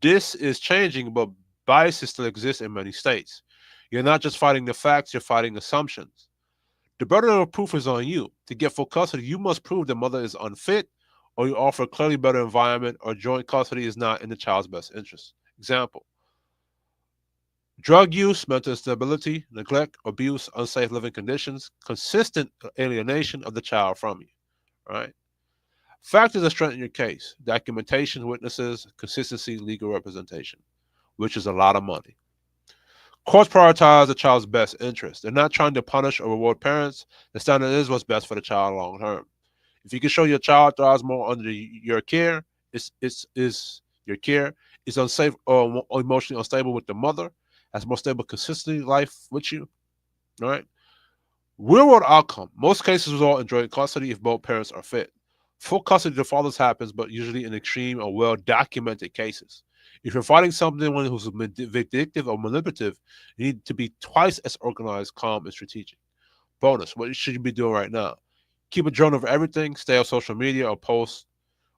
This is changing, but biases still exist in many states. You're not just fighting the facts, you're fighting assumptions. The burden of proof is on you. To get full custody, you must prove the mother is unfit, or you offer a clearly better environment, or joint custody is not in the child's best interest. Example: drug use, mental instability, neglect, abuse, unsafe living conditions, consistent alienation of the child from you. Right? Factors that strengthen your case: documentation, witnesses, consistency, legal representation, which is a lot of money. Courts prioritize the child's best interest. They're not trying to punish or reward parents. The standard is what's best for the child long term. If you can show your child thrives more under your care, is your care is unsafe or emotionally unstable with the mother, has more stable, consistent life with you. All right. Real world outcome: most cases result in joint custody if both parents are fit. Full custody to fathers happens, but usually in extreme or well documented cases. If you're fighting someone who's vindictive or manipulative, you need to be twice as organized, calm, and strategic. Bonus: what should you be doing right now? Keep a journal of everything, stay off social media or post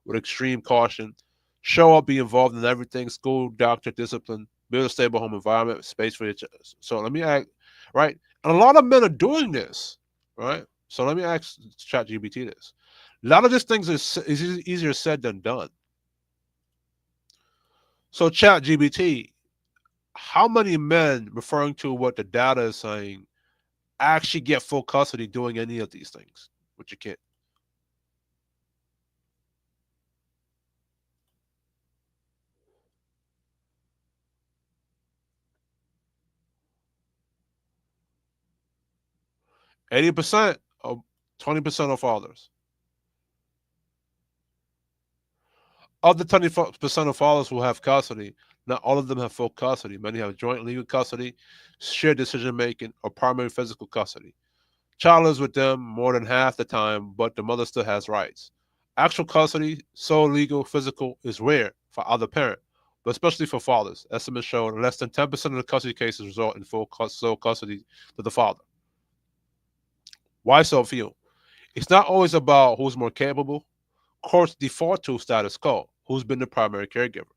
with extreme caution. Show up, be involved in everything: school, doctor, discipline, build a stable home environment, space for your child. So let me ask, right? And a lot of men are doing this, right? So let me ask ChatGPT this. A lot of these things is easier said than done. So ChatGPT, how many men, referring to what the data is saying, actually get full custody doing any of these things with your kid? %, of 20% of fathers. Of the 20% of fathers who have custody, not all of them have full custody. Many have joint legal custody, shared decision making, or primary physical custody. Child lives with them more than half the time, but the mother still has rights. Actual custody, sole legal, physical, is rare for either parent, but especially for fathers. Estimates show less than 10% of the custody cases result in full sole custody to the father. Why so few? It's not always about who's more capable. Courts default to status quo: who's been the primary caregiver.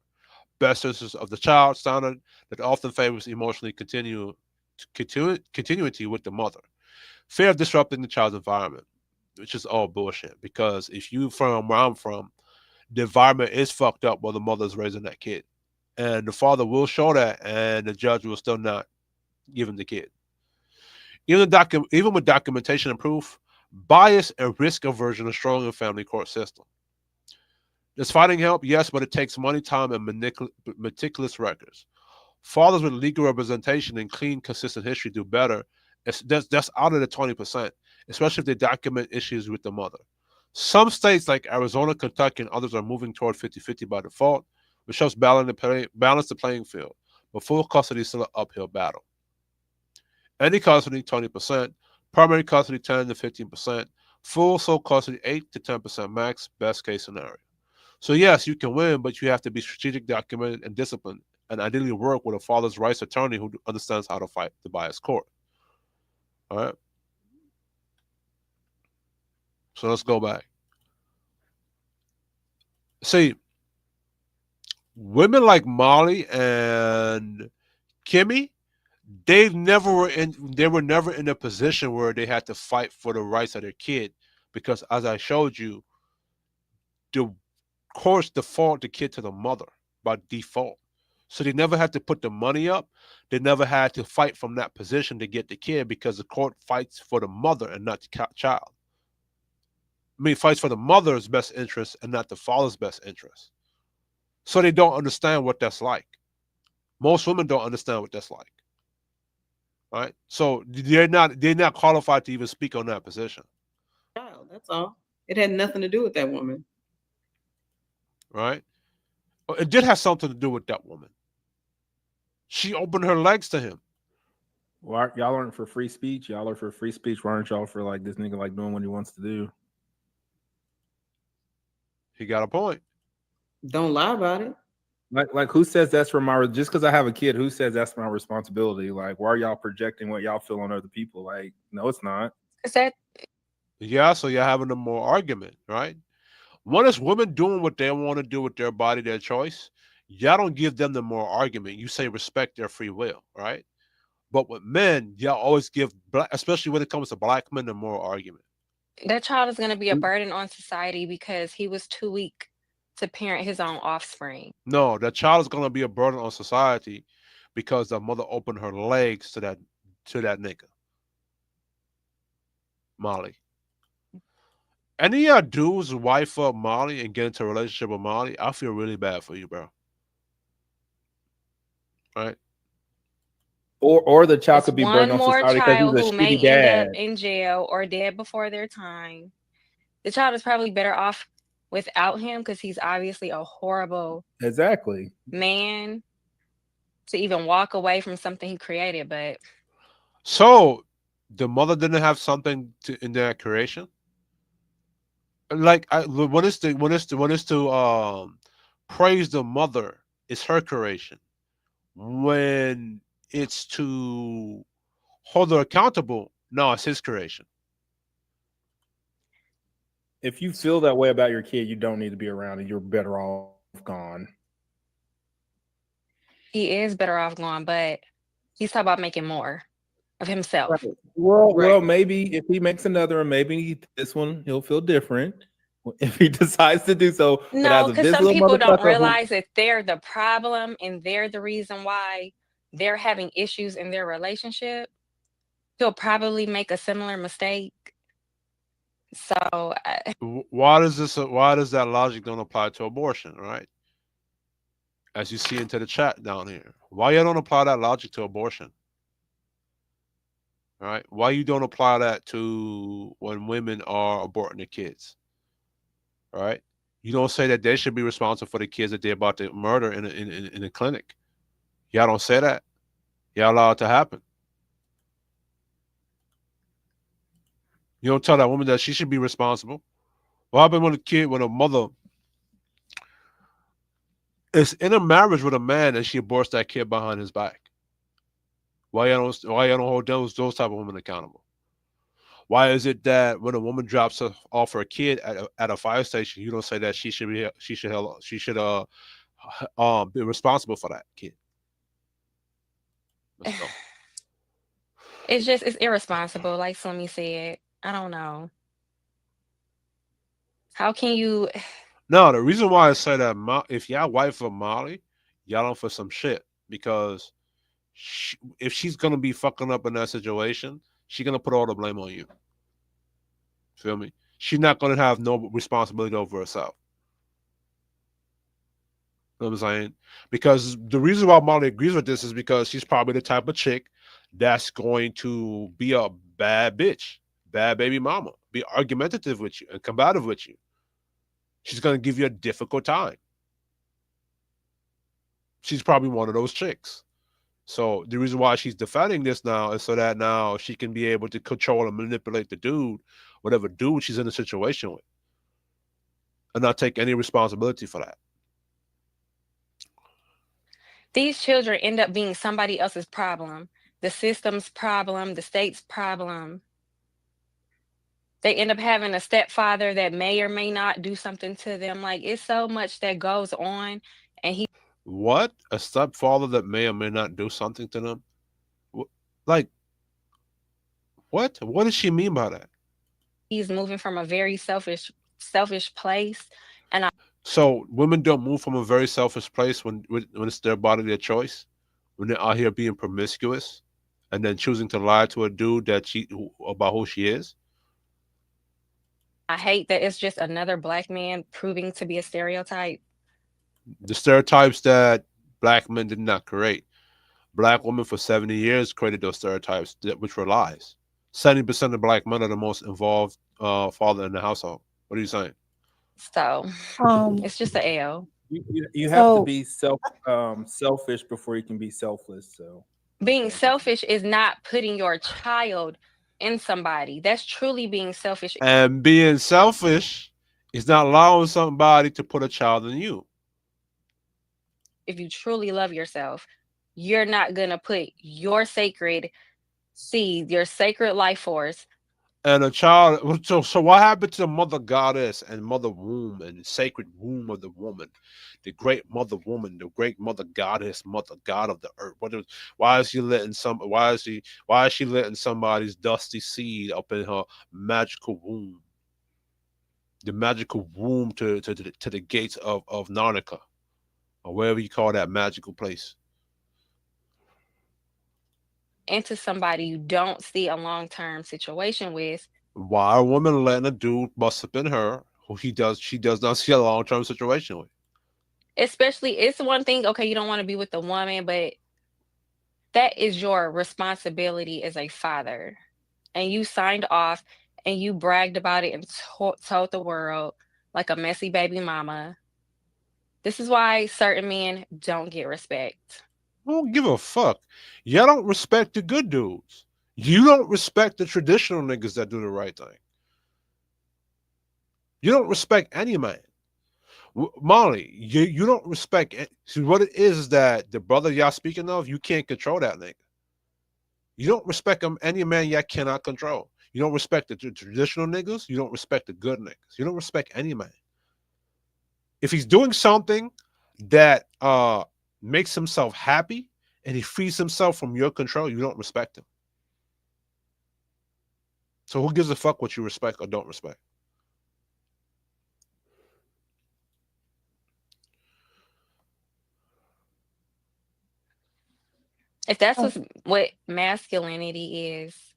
Best interest of the child standard that often favors emotionally continuity with the mother. Fear of disrupting the child's environment, which is all bullshit. Because if you from where I'm from, the environment is fucked up while the mother's raising that kid, and the father will show that, and the judge will still not give him the kid. Even with documentation and proof, bias and risk aversion are strong in family court system. Does fighting help? Yes, but it takes money, time, and meticulous records. Fathers with legal representation and clean, consistent history do better. That's out of the 20%, especially if they document issues with the mother. Some states like Arizona, Kentucky, and others are moving toward 50-50 by default, which helps balance the playing field. But full custody is still an uphill battle. Any custody, 20%. Primary custody, 10 to 15%. Full sole custody, 8 to 10% max, best case scenario. So yes, you can win, but you have to be strategic, documented, and disciplined, and ideally work with a father's rights attorney who understands how to fight the bias court. All right. So let's go back. See, women like Molly and Kimmy, they were never in a position where they had to fight for the rights of their kid, because as I showed you, the courts default the kid to the mother by default. So they never had to put the money up. They never had to fight from that position to get the kid, because the court fights for the mother and not the child. I mean, fights for the mother's best interest and not the father's best interest. So they don't understand what that's like. Most women don't understand what that's like. Right? So they're not qualified to even speak on that position. Child, that's all. It had nothing to do with that woman. Right? It did have something to do with that woman. She opened her legs to him. Well, y'all aren't for free speech. Y'all are for free speech. Why aren't y'all for like this nigga like doing what he wants to do? He got a point. Don't lie about it. Like who says that's for my just because I have a kid, who says that's my responsibility? Like, why are y'all projecting what y'all feel on other people? Like, no, it's not. Is that Yeah, so you're having a more argument, right? One is women doing what they want to do with their body, their choice. Y'all don't give them the more argument. You say respect their free will, right? But with men, y'all always give, especially when it comes to black men, the more argument. that child is going to be a burden on society because he was too weak to parent his own offspring. No, that child is gonna be a burden on society because the mother opened her legs to that nigga, Molly. Any of y'all dudes wife up Molly and get into a relationship with Molly, I feel really bad for you, bro. Right? Or the child It's could be burdened one on more society because he's child a who may shitty end up dad. in jail or dead before their time. The child is probably better off without him because he's obviously a horrible Exactly. man to even walk away from something he created. But So the mother didn't have something in their creation. Like when it's to praise the mother, it's her creation. When it's to hold her accountable, no, it's his creation. If you feel that way about your kid, you don't need to be around and you're better off gone. he is better off gone. But he's talking about making more of himself. Right. Well, Right. maybe if he makes another, maybe this one he'll feel different if he decides to do so. But as No, a because this some little people don't motherfucker who realize that they're the problem and they're the reason why they're having issues in their relationship. He'll probably make a similar mistake. So, Why does this? Why does that logic don't apply to abortion? Right? As you see into the chat down here, why you don't apply that logic to abortion? Right? Why you don't apply that to when women are aborting their kids? Right? You don't say that they should be responsible for the kids that they're about to murder in a clinic. Y'all don't say that. Y'all allow it to happen. You don't tell that woman that she should be responsible. What happened when a mother is in a marriage with a man and she aborts that kid behind his back? Why y'all don't hold those type of women accountable? Why is it that when a woman drops off her kid at a fire station, you don't say that she should be responsible for that kid? Let's go. it's irresponsible, like Slimmy said. I don't know. How can you No, the reason why I say that if y'all wife of Molly, y'all don't for some shit because if she's gonna be fucking up in that situation, she's gonna put all the blame on you. Feel me? She's not gonna have no responsibility over herself. You know what I'm saying? Because the reason why Molly agrees with this is because she's probably the type of chick that's going to be a bad bitch, bad baby mama, be argumentative with you and combative with you. She's gonna give you a difficult time. She's probably one of those chicks. So the reason why she's defending this now is so that now she can be able to control and manipulate the dude, whatever dude she's in a situation with, and not take any responsibility for that. these children end up being somebody else's problem, the system's problem, the state's problem. They end up having a stepfather that may or may not do something to them. Like it's so much that goes on, and What? A stepfather that may or may not do something to them? Like, what? What does she mean by that? he's moving from a very selfish place. And So women don't move from a very selfish place when it's their body, their choice. When they're out here being promiscuous, and then choosing to lie to a dude about who she is. I hate that it's just another black man proving to be a stereotype. The stereotypes that black men did not create. Black women for 70 years created those stereotypes, which were lies. 70% of black men are the most involved father in the household. What are you saying? So Um, it's just a L. you have to so be selfish before you can be selfless. So Being selfish is not putting your child in somebody. That's truly being selfish. And being selfish is not allowing somebody to put a child in you. if you truly love yourself, you're not going to put your sacred seed, your sacred life force. And a child. So what happened to the mother goddess and mother womb and the sacred womb of the woman, the great mother woman, the great mother goddess, mother god of the earth? Why is she letting some? Why is she letting somebody's dusty seed up in her magical womb, the magical womb to the gates of Narnica or wherever you call that magical place? Into somebody you don't see a long-term situation with. Why a woman letting a dude bust up in her who she does not see a long term situation with? Especially, it's one thing, okay, you don't want to be with the woman, but that is your responsibility as a father. And you signed off and you bragged about it and told the world like a messy baby mama. This is why certain men don't get respect. I don't give a fuck. Y'all don't respect the good dudes. You don't respect the traditional niggas that do the right thing. You don't respect any man. Molly, you don't respect. See, what it is that the brother y'all speaking of, you can't control that nigga. You don't respect him, any man y'all cannot control. You don't respect the traditional niggas. You don't respect the good niggas. You don't respect any man. If he's doing something that makes himself happy and he frees himself from your control, you don't respect him. So who gives a fuck what you respect or don't respect? If that's Oh, what masculinity is,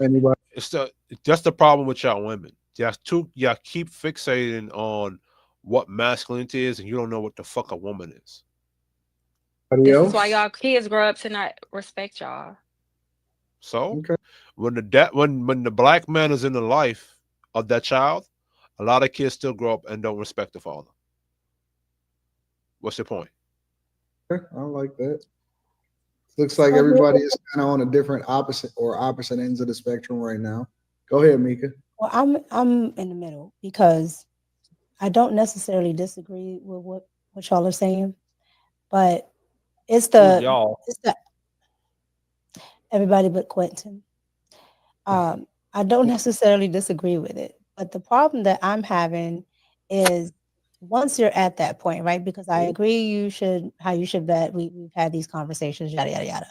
Anybody? It's the That's the problem with y'all women. Y'all keep fixating on what masculinity is, and you don't know what the fuck a woman is. Anybody this is why else? y'all kids grow up to not respect y'all. So Okay. when the black man is in the life of that child, a lot of kids still grow up and don't respect the father. What's the point? Okay, I like that. Looks like so here, everybody is kind of on a different opposite ends of the spectrum right now. Go ahead, Mika. well, I'm in the middle because I don't necessarily disagree with what y'all are saying, but it's Who's the y'all? it's the everybody but Quentin. I don't necessarily disagree with it, but the problem that I'm having is once you're at that point, right? Because I agree you should vet. We've had these conversations, yada yada yada.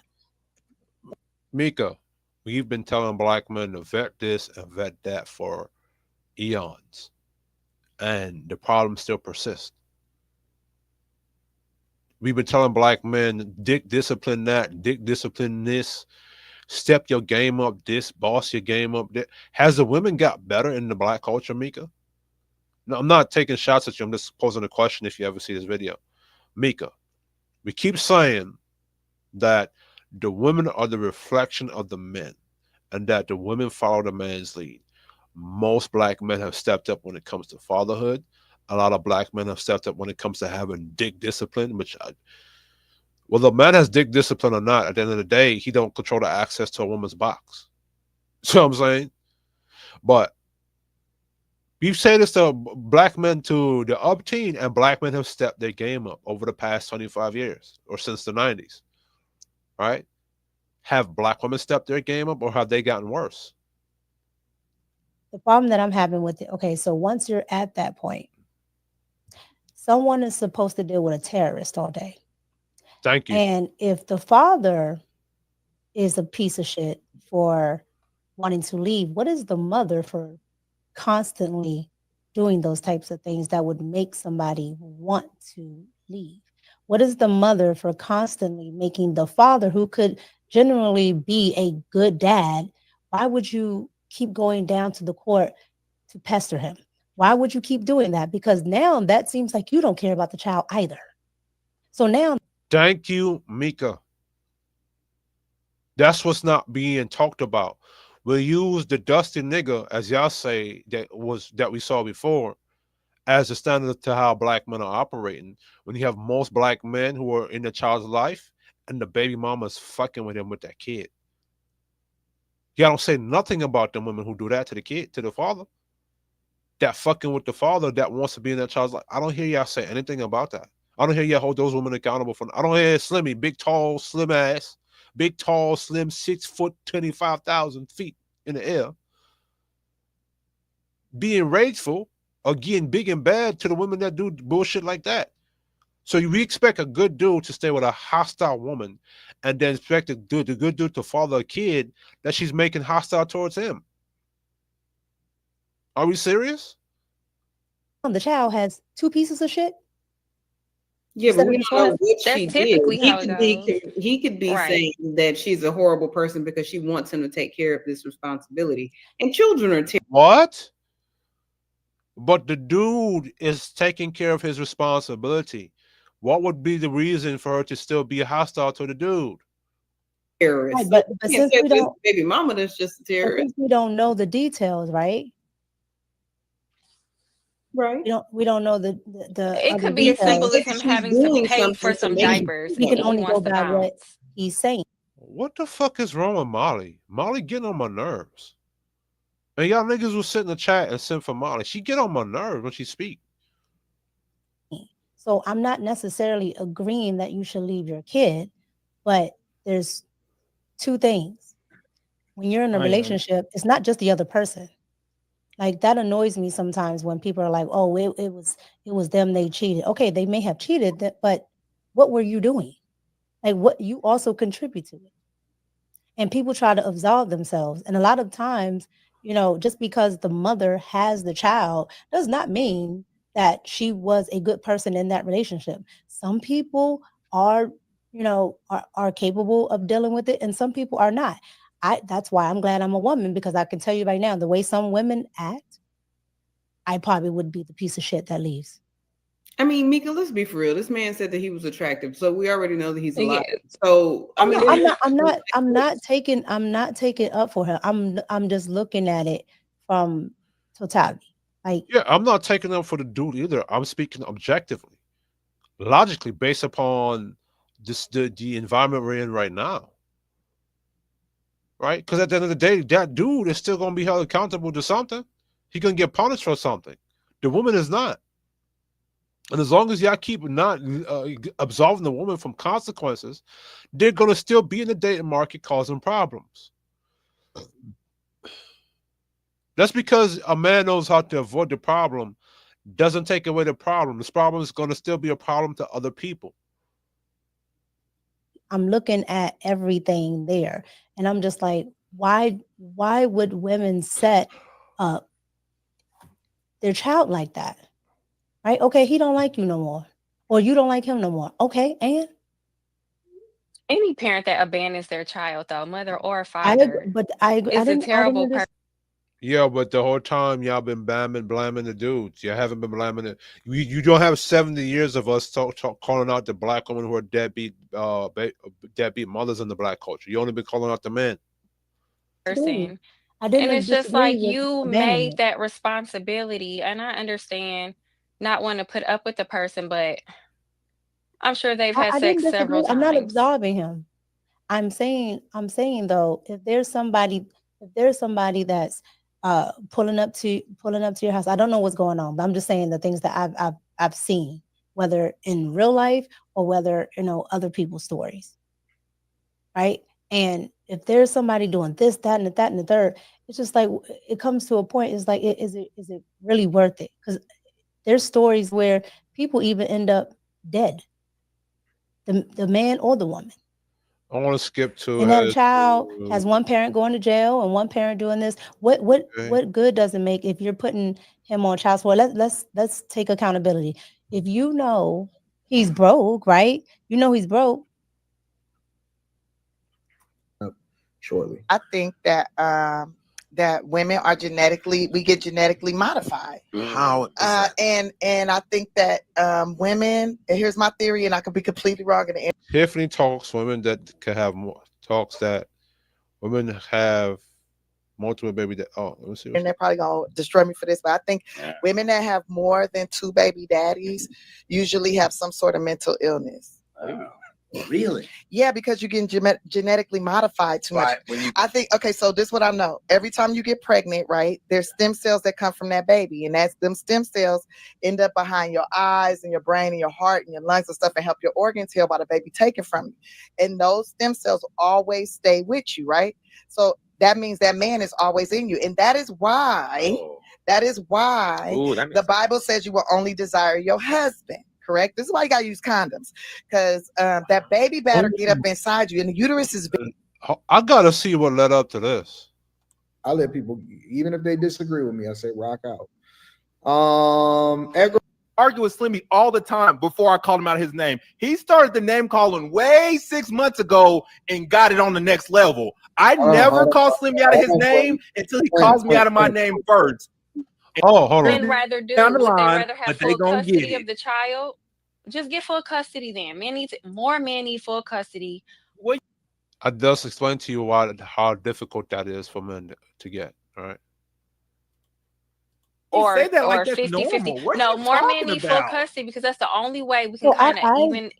Mika, we've been telling black men to vet this and vet that for eons, and the problem still persists. We've been telling black men, dick discipline that, dick discipline this, step your game up this, boss your game up that. Has the women got better in the black culture, Mika? No, I'm not taking shots at you. I'm just posing a question if you ever see this video. Mika, we keep saying that the women are the reflection of the men and that the women follow the man's lead. Most black men have stepped up when it comes to fatherhood. A lot of black men have stepped up when it comes to having dick discipline, whether a man has dick discipline or not, at the end of the day, he don't control the access to a woman's box. See what I'm saying? But we've said this to black men to the up teen, and black men have stepped their game up over the past 25 years or since the 90s, right? Have black women stepped their game up or have they gotten worse? The problem that I'm having with it, okay, so once you're at that point, someone is supposed to deal with a terrorist all day. Thank you. And if the father is a piece of shit for wanting to leave, what is the mother for constantly doing those types of things that would make somebody want to leave? What is the mother for constantly making the father, who could generally be a good dad, why would you keep going down to the court to pester him? Why would you keep doing that? Because now that seems like you don't care about the child either. So now, Thank you, Mika. That's what's not being talked about. We use the dusty nigga, as y'all say, that we saw before, as a standard to how black men are operating. When you have most black men who are in the child's life and the baby mama's fucking with him with that kid. Y'all don't say nothing about them women who do that to the kid, to the father. that fucking with the father that wants to be in that child's life. I don't hear y'all say anything about that. I don't hear y'all hold those women accountable for. I don't hear Slimmy, big tall, slim ass, big tall, slim, 6 foot, 25,000 feet in the air, being rageful or getting big and bad to the women that do bullshit like that. So we expect a good dude to stay with a hostile woman, and then expect the good dude to father a kid that she's making hostile towards him. Are we serious? The child has two pieces of shit. Yeah, but instead we of the don't know son. what That's she did. typically how it He goes. could be Right. saying that she's a horrible person because she wants him to take care of this responsibility. And children are terrible. What? But the dude is taking care of his responsibility. What would be the reason for her to still be hostile to the dude? Terrorists. Right, So but you can't since say we this don't, baby mama that's just a but terrorist. since we don't know the details, right? Right. We don't know the It other could be as details. simple as him She's having to doing pay for something to some make We, you diapers we and can he only go wants to by what bounce. he's saying. What the fuck is wrong with Molly? Molly getting on my nerves. And y'all niggas will sit in the chat and send for Molly. She get on my nerves when she speak. So I'm not necessarily agreeing that you should leave your kid, but there's two things. When you're in a I am. relationship, it's not just the other person. Like that annoys me sometimes when people are like, "Oh, it was them. They cheated." Okay, they may have cheated, but what were you doing? Like what you also contribute to it. And people try to absolve themselves. And a lot of times, just because the mother has the child does not mean that she was a good person in that relationship. Some people are, are capable of dealing with it, and some people are not. That's why I'm glad I'm a woman, because I can tell you right now, the way some women act, I probably would be the piece of shit that leaves. I mean, Mika, let's be for real. This man said that he was attractive, so we already know that he's a liar. Yeah. So I mean, I'm not taking up for her. I'm just looking at it from totality. Like, Yeah, I'm not taking them for the dude either. I'm speaking objectively, logically, based upon the environment we're in right now. Right? Because at the end of the day, that dude is still gonna be held accountable to something. He gonna get punished for something. The woman is not. And as long as y'all keep not absolving the woman from consequences, they're going to still be in the dating market causing problems. That's because a man knows how to avoid the problem, doesn't take away the problem. This problem is going to still be a problem to other people. I'm looking at everything there, and I'm just like, why would women set up their child like that? Right? Okay, he don't like you no more, or you don't like him no more. Okay, and Any parent that abandons their child, though, mother or father, I is a didn't terrible understand. person. Yeah, but the whole time y'all been blaming the dudes. You haven't been blaming it. You don't have 70 years of us calling out the black women who are deadbeat mothers in the black culture. You only been calling out the men. I And didn't it's just disagree like with you made abandonment. that responsibility. And I understand not wanting to put up with the person, but I'm sure they've had I didn't sex disagree. several I'm not times. absolving him. I'm saying though, if there's somebody that's pulling up to your house, I don't know what's going on, but I'm just saying the things that I've seen, whether in real life or whether other people's stories, right? And if there's somebody doing this, that, and the third, it's just like it comes to a point. It's like, is it really worth it? Because there's stories where people even end up dead, the man or the woman. I want to skip to And that child has one parent going to jail and one parent doing this. What good does it make if you're putting him on child support? Let's take accountability. If you know he's broke, right? You know he's broke. Shortly. I think that that women are we get genetically modified. How? And I think that women, and here's my theory, and I could be completely wrong. Tiffany talks women that can have more talks that women have multiple baby. Let me see. And they're probably gonna destroy me for this, but I think women that have more than 2 baby daddies usually have some sort of mental illness. Really? Yeah, because you're getting genetically modified too much. I think, okay, so this is what I know. Every time you get pregnant, right, there's stem cells that come from that baby. And that's them stem cells end up behind your eyes and your brain and your heart and your lungs and stuff and help your organs heal by the baby taken from you. And those stem cells will always stay with you, right? So that means that man is always in you. And that is why, the Bible says you will only desire your husband. Correct. This is why you gotta use condoms, because that baby better get up inside you, and the uterus is big. I gotta see what led up to this. I let people, even if they disagree with me, I say rock out. Argue with Slimmy all the time before I called him out his name. He started the name calling way 6 months ago and got it on the next level. I never called Slimmy out of his name until he calls me out of my name first. Oh, hold on. Men rather do. Down the Would they line, rather have but they full gonna get custody it. of the child? Just get full custody then. More men need full custody. I just explained to you how difficult that is for men to get. All right. Or say that like that's 50-50. normal. What are No, you more men talking need full about? custody because that's the only way we can So kind of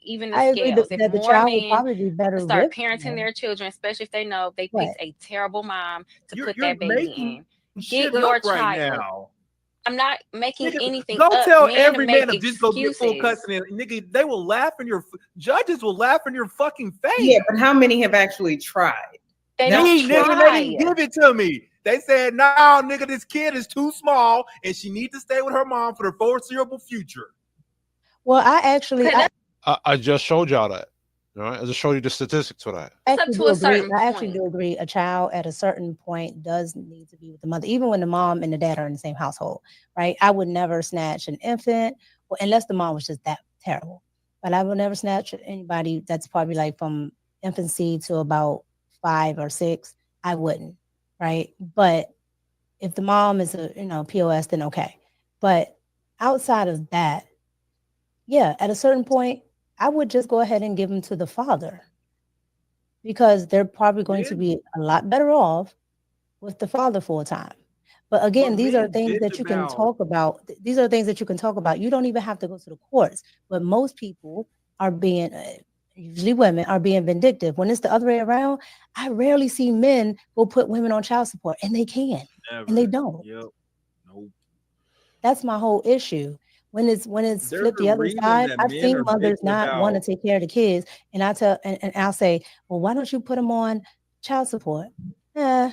even the I agree scales. that If the more child would men probably be better start with parenting them. their children, especially if they know they Right. picked a terrible mom to put You're that baby making in. shit Get your up right child. now. I'm not making Nigga, anything go up. tell Men every make man to just go get full excuses. custody. Nigga, they will laugh in your judges will laugh in your fucking face. Yeah, but how many have actually tried? They Me, don't nigga, they didn't try. give it to me. They said, "No, nigga, this kid is too small, and she needs to stay with her mom for the foreseeable future." Well, I just showed y'all that. All right. I just showed you the statistics for that. It's up to a certain I actually point. do agree. A child at a certain point does need to be with the mother, even when the mom and the dad are in the same household, right? I would never snatch an infant, unless the mom was just that terrible. But I would never snatch anybody that's probably like from infancy to about 5 or 6. I wouldn't, right? But if the mom is a POS, then okay. But outside of that, yeah, at a certain point, I would just go ahead and give them to the father, because they're probably going to be a lot better off with the father full time. But again, these are things that you can talk about. These are things that you can talk about. You don't even have to go to the courts. But most people are being, usually women, are being vindictive. When it's the other way around, I rarely see men go put women on child support, and they can, and they don't. Yep. Nope. That's my whole issue. When it's There's flipped the a other reason side, that I've men seen are mothers bitching not want to about. take care of the kids, and I'll say, well, why don't you put them on child support? There's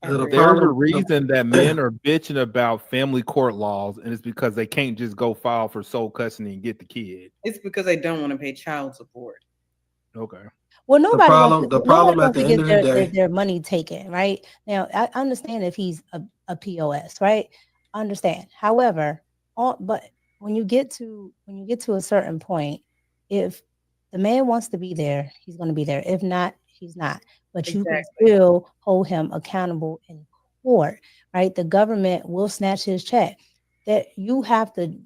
a reason that men are bitching about family court laws, and it's because they can't just go file for sole custody and get the kid. It's because they don't want to pay child support. Okay. Well, nobody The problem at wants the to end get of the day, their money taken, right? Now, I understand if he's a POS, right? I understand. However, but when you get to a certain point, if the man wants to be there, he's going to be there. If not, he's not. But you can still hold him accountable in court, right? The government will snatch his check. That you have to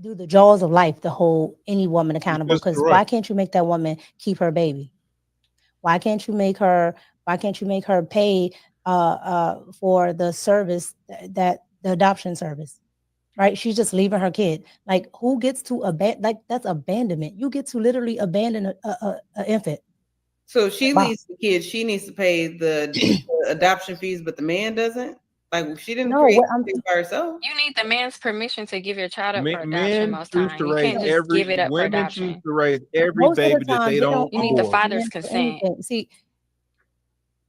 do the jaws of life to hold any woman accountable. Because why can't you make that woman keep her baby? Why can't you make her pay for the service that the adoption service? Right? She's just leaving her kid. Like, who gets to that's abandonment. You get to literally abandon a infant. So if she leaves the kid, she needs to pay the adoption fees, but the man doesn't. Like, she didn't create things by herself. You need the man's permission to give your child up for adoption Men most choose time. to You can't raise just give it up for women choose adoption. to raise every Most of the baby that time, they they don't You need the own. father's consent. See,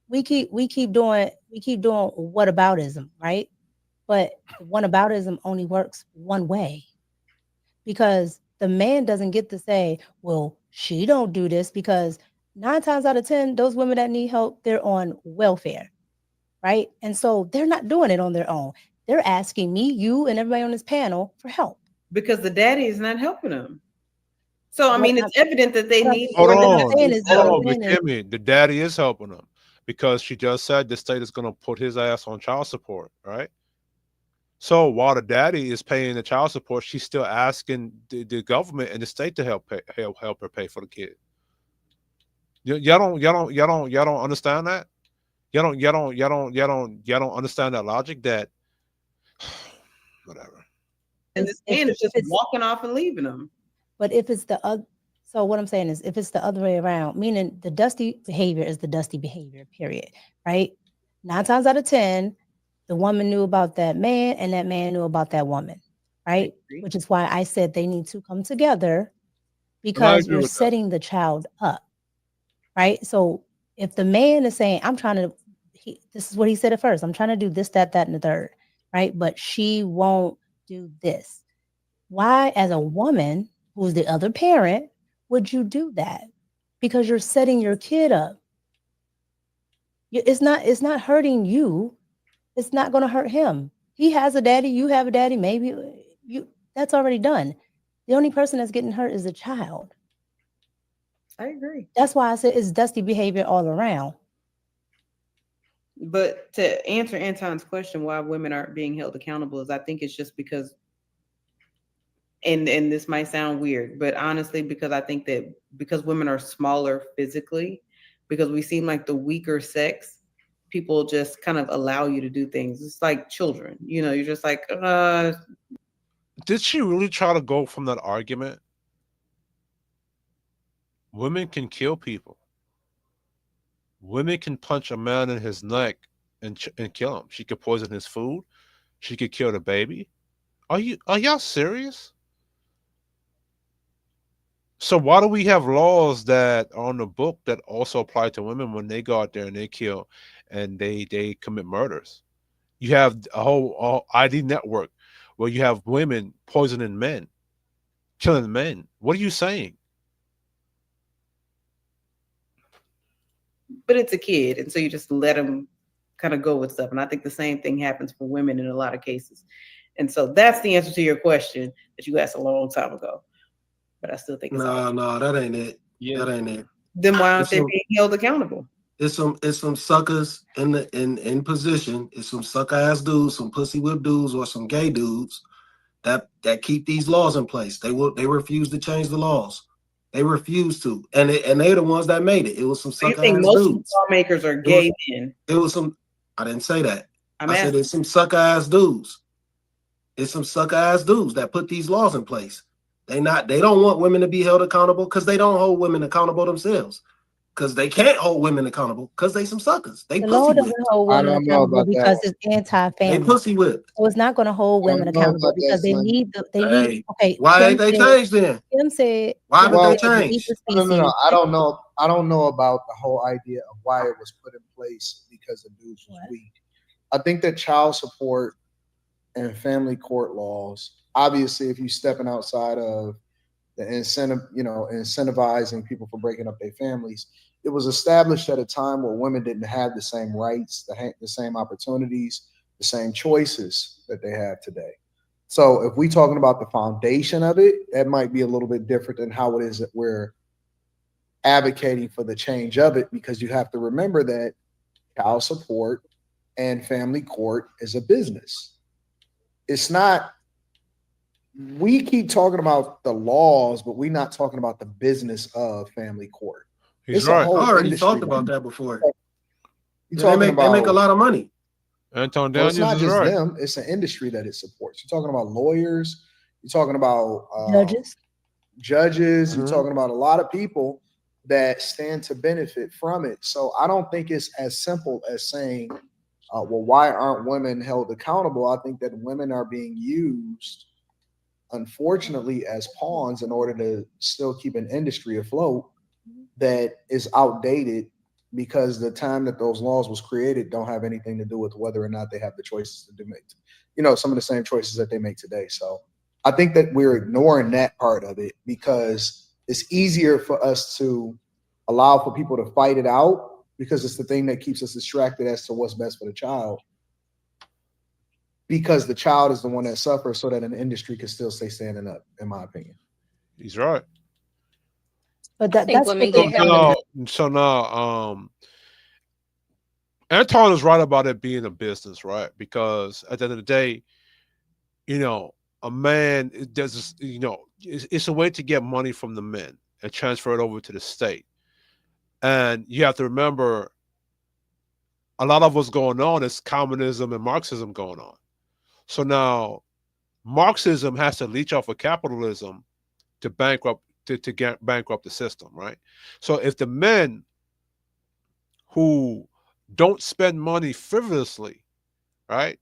we keep doing whataboutism, right? But whataboutism only works one way, because the man doesn't get to say, well, she don't do this, because 9 times out of 10, those women that need help, they're on welfare, right? And so they're not doing it on their own. They're asking me, you, and everybody on this panel for help. Because the daddy is not helping them. So, I mean, it's evident that they need Hold more on, than Kimmy, the daddy is helping them, because she just said the state is going to put his ass on child support, right? So while the daddy is paying the child support, she's still asking the government and the state to help her pay for the kid. Y'all don't understand that. Y'all don't understand that logic. That whatever. And this man is just walking off and leaving them. But if it's the other, so what I'm saying is, if it's the other way around, meaning the dusty behavior is the dusty behavior, period, right? 9 times out of 10, the woman knew about that man and that man knew about that woman, right? Which is why I said they need to come together, And I because agree you're with that. setting the child up, right? So if the man is saying, I'm trying to, this is what he said at first, I'm trying to do this, that, and the third, right? But she won't do this. Why, as a woman who's the other parent, would you do that? Because you're setting your kid up. It's not hurting you. It's not going to hurt him. He has a daddy, you have a daddy, maybe you, that's already done. The only person that's getting hurt is the child. I agree. That's why I said it's dusty behavior all around. But to answer Anton's question, why women aren't being held accountable is I think it's just because, and this might sound weird, but honestly, because I think that because women are smaller physically, because we seem like the weaker sex, people just kind of allow you to do things. It's like children, you're just like, Did she really try to go from that argument? Women can kill people. Women can punch a man in his neck and kill him. She could poison his food. She could kill the baby. Are y'all serious? So why do we have laws that are on the book that also apply to women when they go out there and they kill and they commit murders? You have a whole ID network where you have women poisoning men, killing men. What are you saying? but it's a kid, and so you just let them kind of go with stuff. And I think the same thing happens for women in a lot of cases. And so that's the answer to your question that you asked a long time ago. But I still think it's No, that ain't it. Yeah. That ain't it. Then why aren't they being held accountable? It's some suckers in position. It's some sucker ass dudes, some pussy whip dudes, or some gay dudes that keep these laws in place. They refuse to change the laws. They refuse to, and they're the ones that made it. It was some sucker ass most dudes. lawmakers are gay men. It was some. I didn't say that. I said asking. it's some sucker ass dudes. It's some sucker ass dudes that put these laws in place. They don't want women to be held accountable because they don't hold women accountable themselves. Because they can't hold women accountable because they some suckers. They The pussy law whipped. doesn't hold women accountable because it's anti-family. They pussy whipped. So it's not going to hold women accountable because they need okay. Why ain't they changed then? Kim said, why haven't they changed? No. I don't know about the whole idea of why it was put in place because the dudes was weak. I think that child support and family court laws, obviously, if you're stepping outside of the incentive, incentivizing people for breaking up their families, it was established at a time where women didn't have the same rights, the same opportunities, the same choices that they have today. So if we're talking about the foundation of it, that might be a little bit different than how it is that we're advocating for the change of it, because you have to remember that child support and family court is a business. It's not, we keep talking about the laws, but we're not talking about the business of family court. He's right. I already talked about that before. They make a lot of money. Anton Daniels it's not is just right. them, it's an industry that it supports. You're talking about lawyers, you're talking about judges, you're talking about a lot of people that stand to benefit from it. So I don't think it's as simple as saying, well, why aren't women held accountable? I think that women are being used, unfortunately, as pawns in order to still keep an industry afloat that is outdated, because the time that those laws was created don't have anything to do with whether or not they have the choices to make, some of the same choices that they make today. So I think that we're ignoring that part of it because it's easier for us to allow for people to fight it out because it's the thing that keeps us distracted as to what's best for the child, because the child is the one that suffers so that an industry can still stay standing up, in my opinion. He's right. But that's women get held. So now, Anton is right about it being a business, right? Because at the end of the day, a man does, it's a way to get money from the men and transfer it over to the state. And you have to remember, a lot of what's going on is communism and Marxism going on. So now Marxism has to leech off of capitalism to bankrupt to get bankrupt the system, right? So if the men who don't spend money frivolously, right?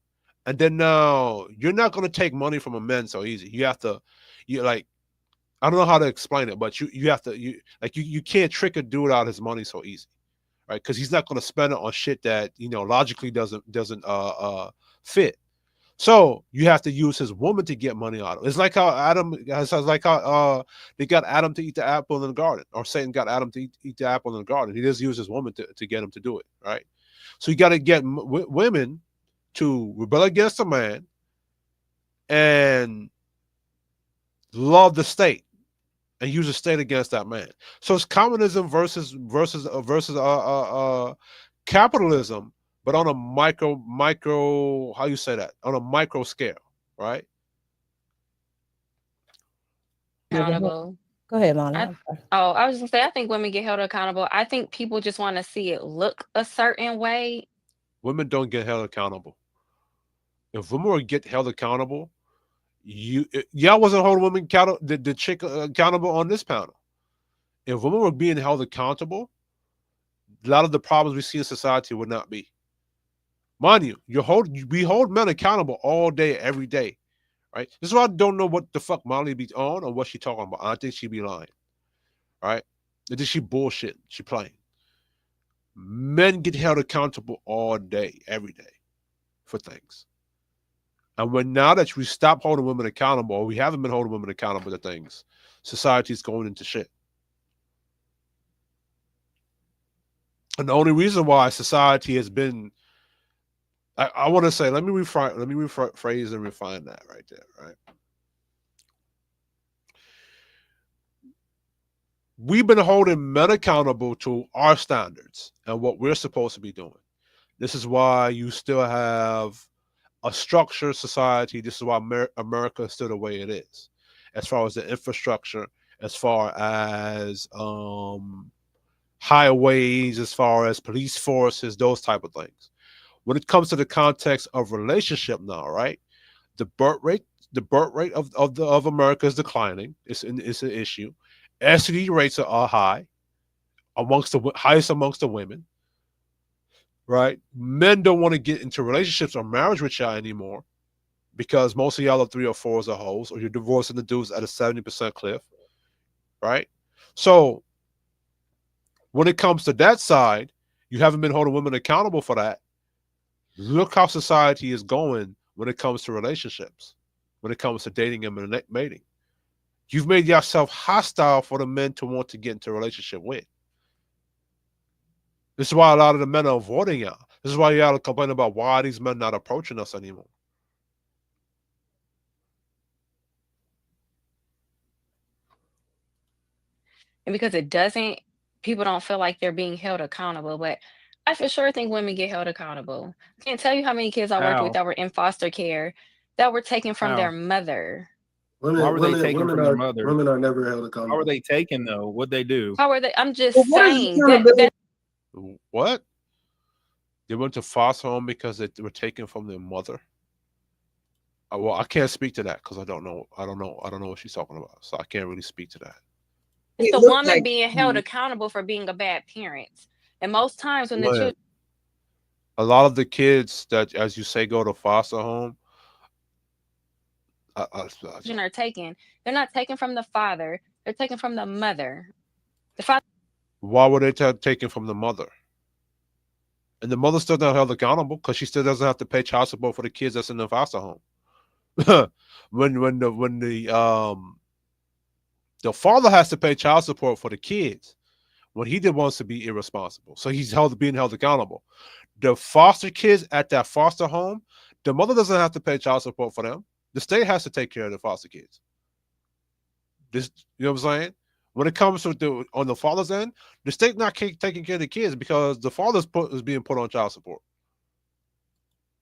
And then now you're not going to take money from a man so easy. You have to, you like, I don't know how to explain it, but you have to, you can't trick a dude out of his money so easy, right? Because he's not going to spend it on shit that logically doesn't fit. So you have to use his woman to get money out of it. It's like how it's like how they got Adam to eat the apple in the garden, or Satan got Adam to eat the apple in the garden. He just used his woman to get him to do it, right? So you got to get women to rebel against a man and love the state and use the state against that man. So it's communism versus capitalism, but on a micro how you say that, on a micro scale, right? Accountable. Go ahead, I, Lonnie. I'm sorry. I was gonna say I think women get held accountable. I think people just want to see it look a certain way. Women don't get held accountable. If women were get held accountable, y'all wasn't holding women accountable, the chick accountable on this panel. If women were being held accountable, a lot of the problems we see in society would not be. Mind you, we hold men accountable all day, every day, right? This is why I don't know what the fuck Molly be on or what she talking about. I think she be lying, right? I think she bullshit. She playing. Men get held accountable all day, every day, for things. And now that we stop holding women accountable, or we haven't been holding women accountable to things, society's going into shit. And the only reason why society has been, I want to say, let me rephrase and refine that right there, right? We've been holding men accountable to our standards and what we're supposed to be doing. This is why you still have a structured society. This is why America is still the way it is, as far as the infrastructure, as far as highways, as far as police forces, those type of things. When it comes to the context of relationship now, right? The birth rate of America is declining. It's an issue. STD rates are high, amongst the highest amongst the women. Right? Men don't want to get into relationships or marriage with y'all anymore because most of y'all are 3 or 4s or hoes, or you're divorcing the dudes at a 70% cliff. Right? So when it comes to that side, you haven't been holding women accountable for that. Look how society is going when it comes to relationships, when it comes to dating and mating. You've made yourself hostile for the men to want to get into a relationship with. This is why a lot of the men are avoiding y'all. This is why y'all are complaining about why these men not approaching us anymore. And because people don't feel like they're being held accountable. But I for sure think women get held accountable. I can't tell you how many kids I worked with How? that were in foster care that were taken from their How? mother. Why were they taken from their mother? Women are never held How accountable. were they taken though? What'd they do? How are they? I'm just Well, what is saying accountability? What? They went to foster home because they were taken from their mother. Well, I can't speak to that because I don't know what she's talking about, so I can't really speak to that. it's It the looked woman like being held accountable for being a bad parent. And most times when the But a lot of the kids that, as you say, go to foster home, children are taken, they're not taken from the father, they're taken from the mother. The father why were they taken from the mother? And the mother's still not held accountable because she still doesn't have to pay child support for the kids that's in the foster home. when the father has to pay child support for the kids when he did wants to be irresponsible, so he's being held accountable. The foster kids at that foster home, the mother doesn't have to pay child support for them. The state has to take care of the foster kids. This, you know what I'm saying? When it comes to on the father's end, the state not taking care of the kids because the father's is being put on child support.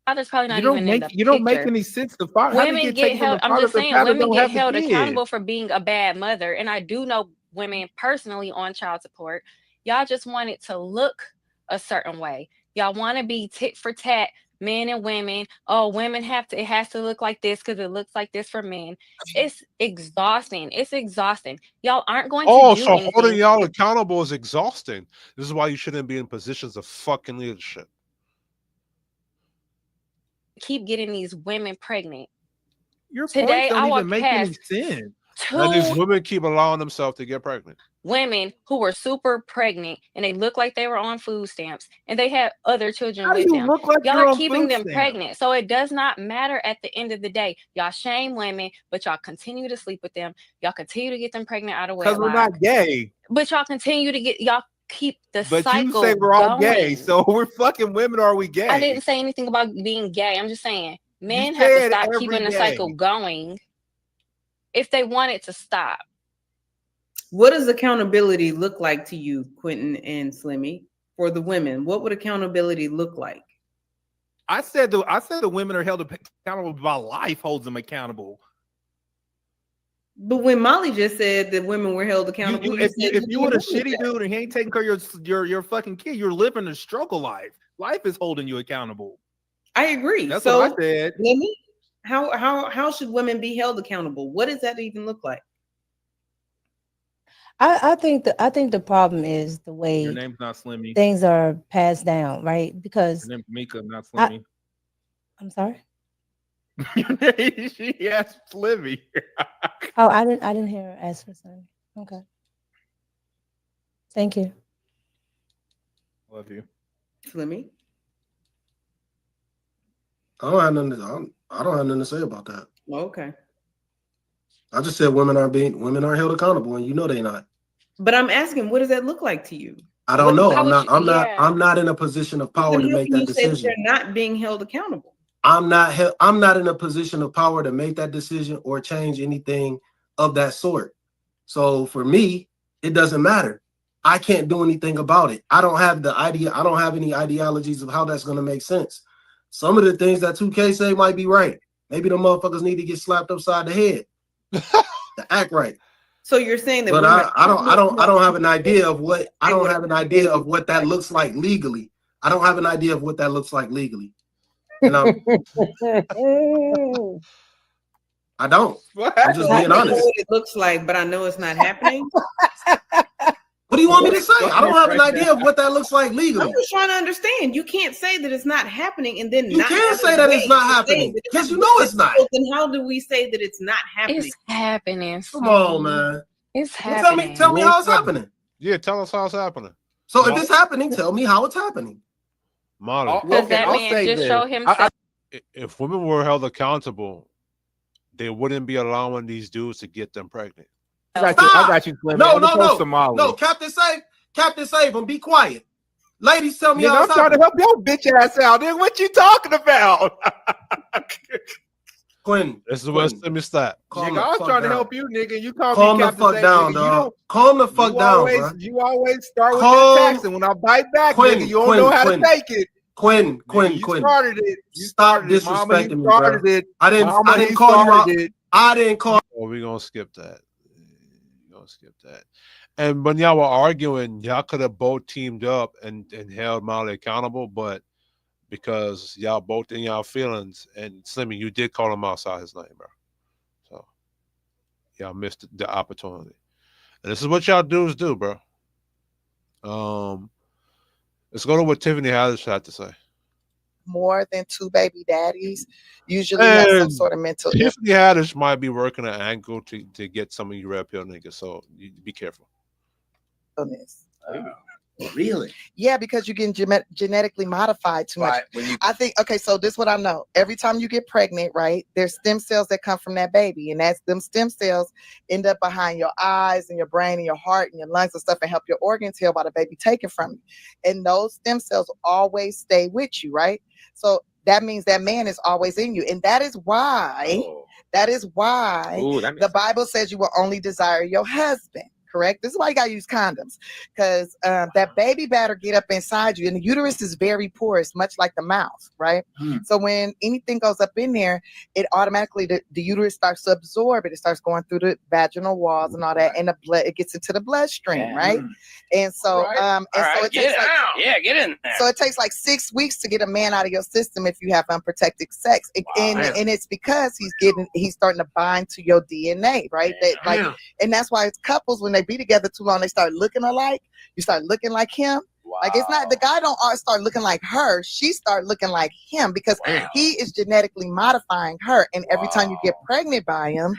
father's probably not You don't even in make the you don't make picture. any sense. The father, how they Women get get taken from held, the I'm father? just The saying, father women don't get have the held kid. accountable for being a bad mother. And I do know women personally on child support. Y'all just want it to look a certain way. Y'all want to be tit for tat men and women. Oh, women it has to look like this because it looks like this for men. It's exhausting. It's exhausting. Y'all aren't going to Oh, do so holding anything. y'all accountable is exhausting. This is why you shouldn't be in positions of fucking leadership. Keep getting these women pregnant. Your points Today, don't I even walked make any past sense. And these 2 women keep allowing themselves to get pregnant. women who were super pregnant and they looked like they were on food stamps and they had other children How do with you them. look like Y'all you're are on keeping food them stamps? pregnant. So it does not matter at the end of the day. Y'all shame women, but y'all continue to sleep with them. Y'all continue to get them pregnant out of Because we're wedlock. not gay. But y'all continue to y'all keep the But you cycle say we're all gay, going. so we're fucking women. Or are we gay? I didn't say anything about being gay. I'm just saying men You have to say it stop every keeping the day. cycle going if they want it to stop. What does accountability look like to you, Quentin and Slimmy? For the women, what would accountability look like? I said the women are held accountable by life holds them accountable. But when Molly just said that women were held accountable, If said you were a shitty dude and he ain't taking care of your fucking kid, you're living a struggle life. Life is holding you accountable. I agree. That's so what I said. Slimmy, how should women be held accountable? What does that even look like? I think the problem is the Your way name's not Slimmy. things are passed down, right? Because Your name's Mika, not Slimmy. I'm sorry. She asked Slimmy. Oh, I didn't hear her ask for something. Okay. Thank you. Love you. Slimmy? I don't have nothing to say about that. Okay. I just said women aren't held accountable, and you know they're not. But I'm asking, what does that look like to you? I don't know. Yeah. I'm not in a position of power Then to how make can that you say that decision. they're not being held accountable? I'm not in a position of power to make that decision or change anything of that sort. So for me, it doesn't matter. I can't do anything about it. I don't have any ideologies of how that's going to make sense. Some of the things that 2K say might be right. Maybe the motherfuckers need to get slapped upside the head to act right. So you're saying that But women I don't have an idea of what that looks like legally. I don't have an idea of what that looks like legally. And I don't. I'm just being honest. I know what it looks like, but I know it's not happening. What do you want me to say? I don't have an idea of what that looks like legally. I'm just trying to understand. You can't say that it's not happening and then you can't say that it's not happening because you know it's not. Then how do we say that it's not happening? It's happening. Come on, man. It's happening. Tell me how it's happening. Yeah, tell us how it's happening. So if it's happening, tell me how it's happening. Molly. Because that man just showed himself. If women were held accountable, they wouldn't be allowing these dudes to get them pregnant. I got you, Slimmy. No, Captain Save him. Be quiet. Ladies, tell me nigga, how it's I'm trying to help your bitch ass out. Nigga, what you talking about? Quentin, this is where Slimmy stop. Nigga, I was trying to help you, nigga. You call me Captain Calm the fuck down, dog. Calm the fuck down, bro. You always start with that tax, and when I bite back, nigga, you don't know how to take it. Quentin. You started it. Stop disrespecting me, bro. I didn't call. Oh, we're gonna skip that. And when y'all were arguing, y'all could have both teamed up and held Molly accountable, but because y'all both in y'all feelings, and Slimmy, you did call him outside his name, bro. So y'all missed the opportunity. And this is what y'all dudes do, bro. Let's go to what Tiffany Haddish had to say. More than 2 baby daddies usually have some sort of mental illness. Tiffany Haddish might be working an angle to get some of you red pill niggas, so you be careful. Really? Yeah, because you're getting genetically modified too much. I think, okay, so this is what I know. Every time you get pregnant, right, there's stem cells that come from that baby. And that's them stem cells end up behind your eyes and your brain and your heart and your lungs and stuff and help your organs heal by the baby taken from you. And those stem cells always stay with you, right? So that means that man is always in you. And that is why, the Bible says you will only desire your husband. correct? This is why you got to use condoms, because that baby better get up inside you. And the uterus is very porous, much like the mouth, right? So when anything goes up in there, it automatically, the uterus starts to absorb it. It starts going through the vaginal walls and all that, and the blood, it gets into the bloodstream, right? And so, so it takes like, get in there. So it takes like 6 weeks to get a man out of your system if you have unprotected sex, and it's because he's starting to bind to your DNA, right? And that's why it's couples, when they be together too long, they start looking alike. You start looking like him. Like, it's not, the guy don't start looking like her. She start looking like him, because he is genetically modifying her. And every time you get pregnant by him,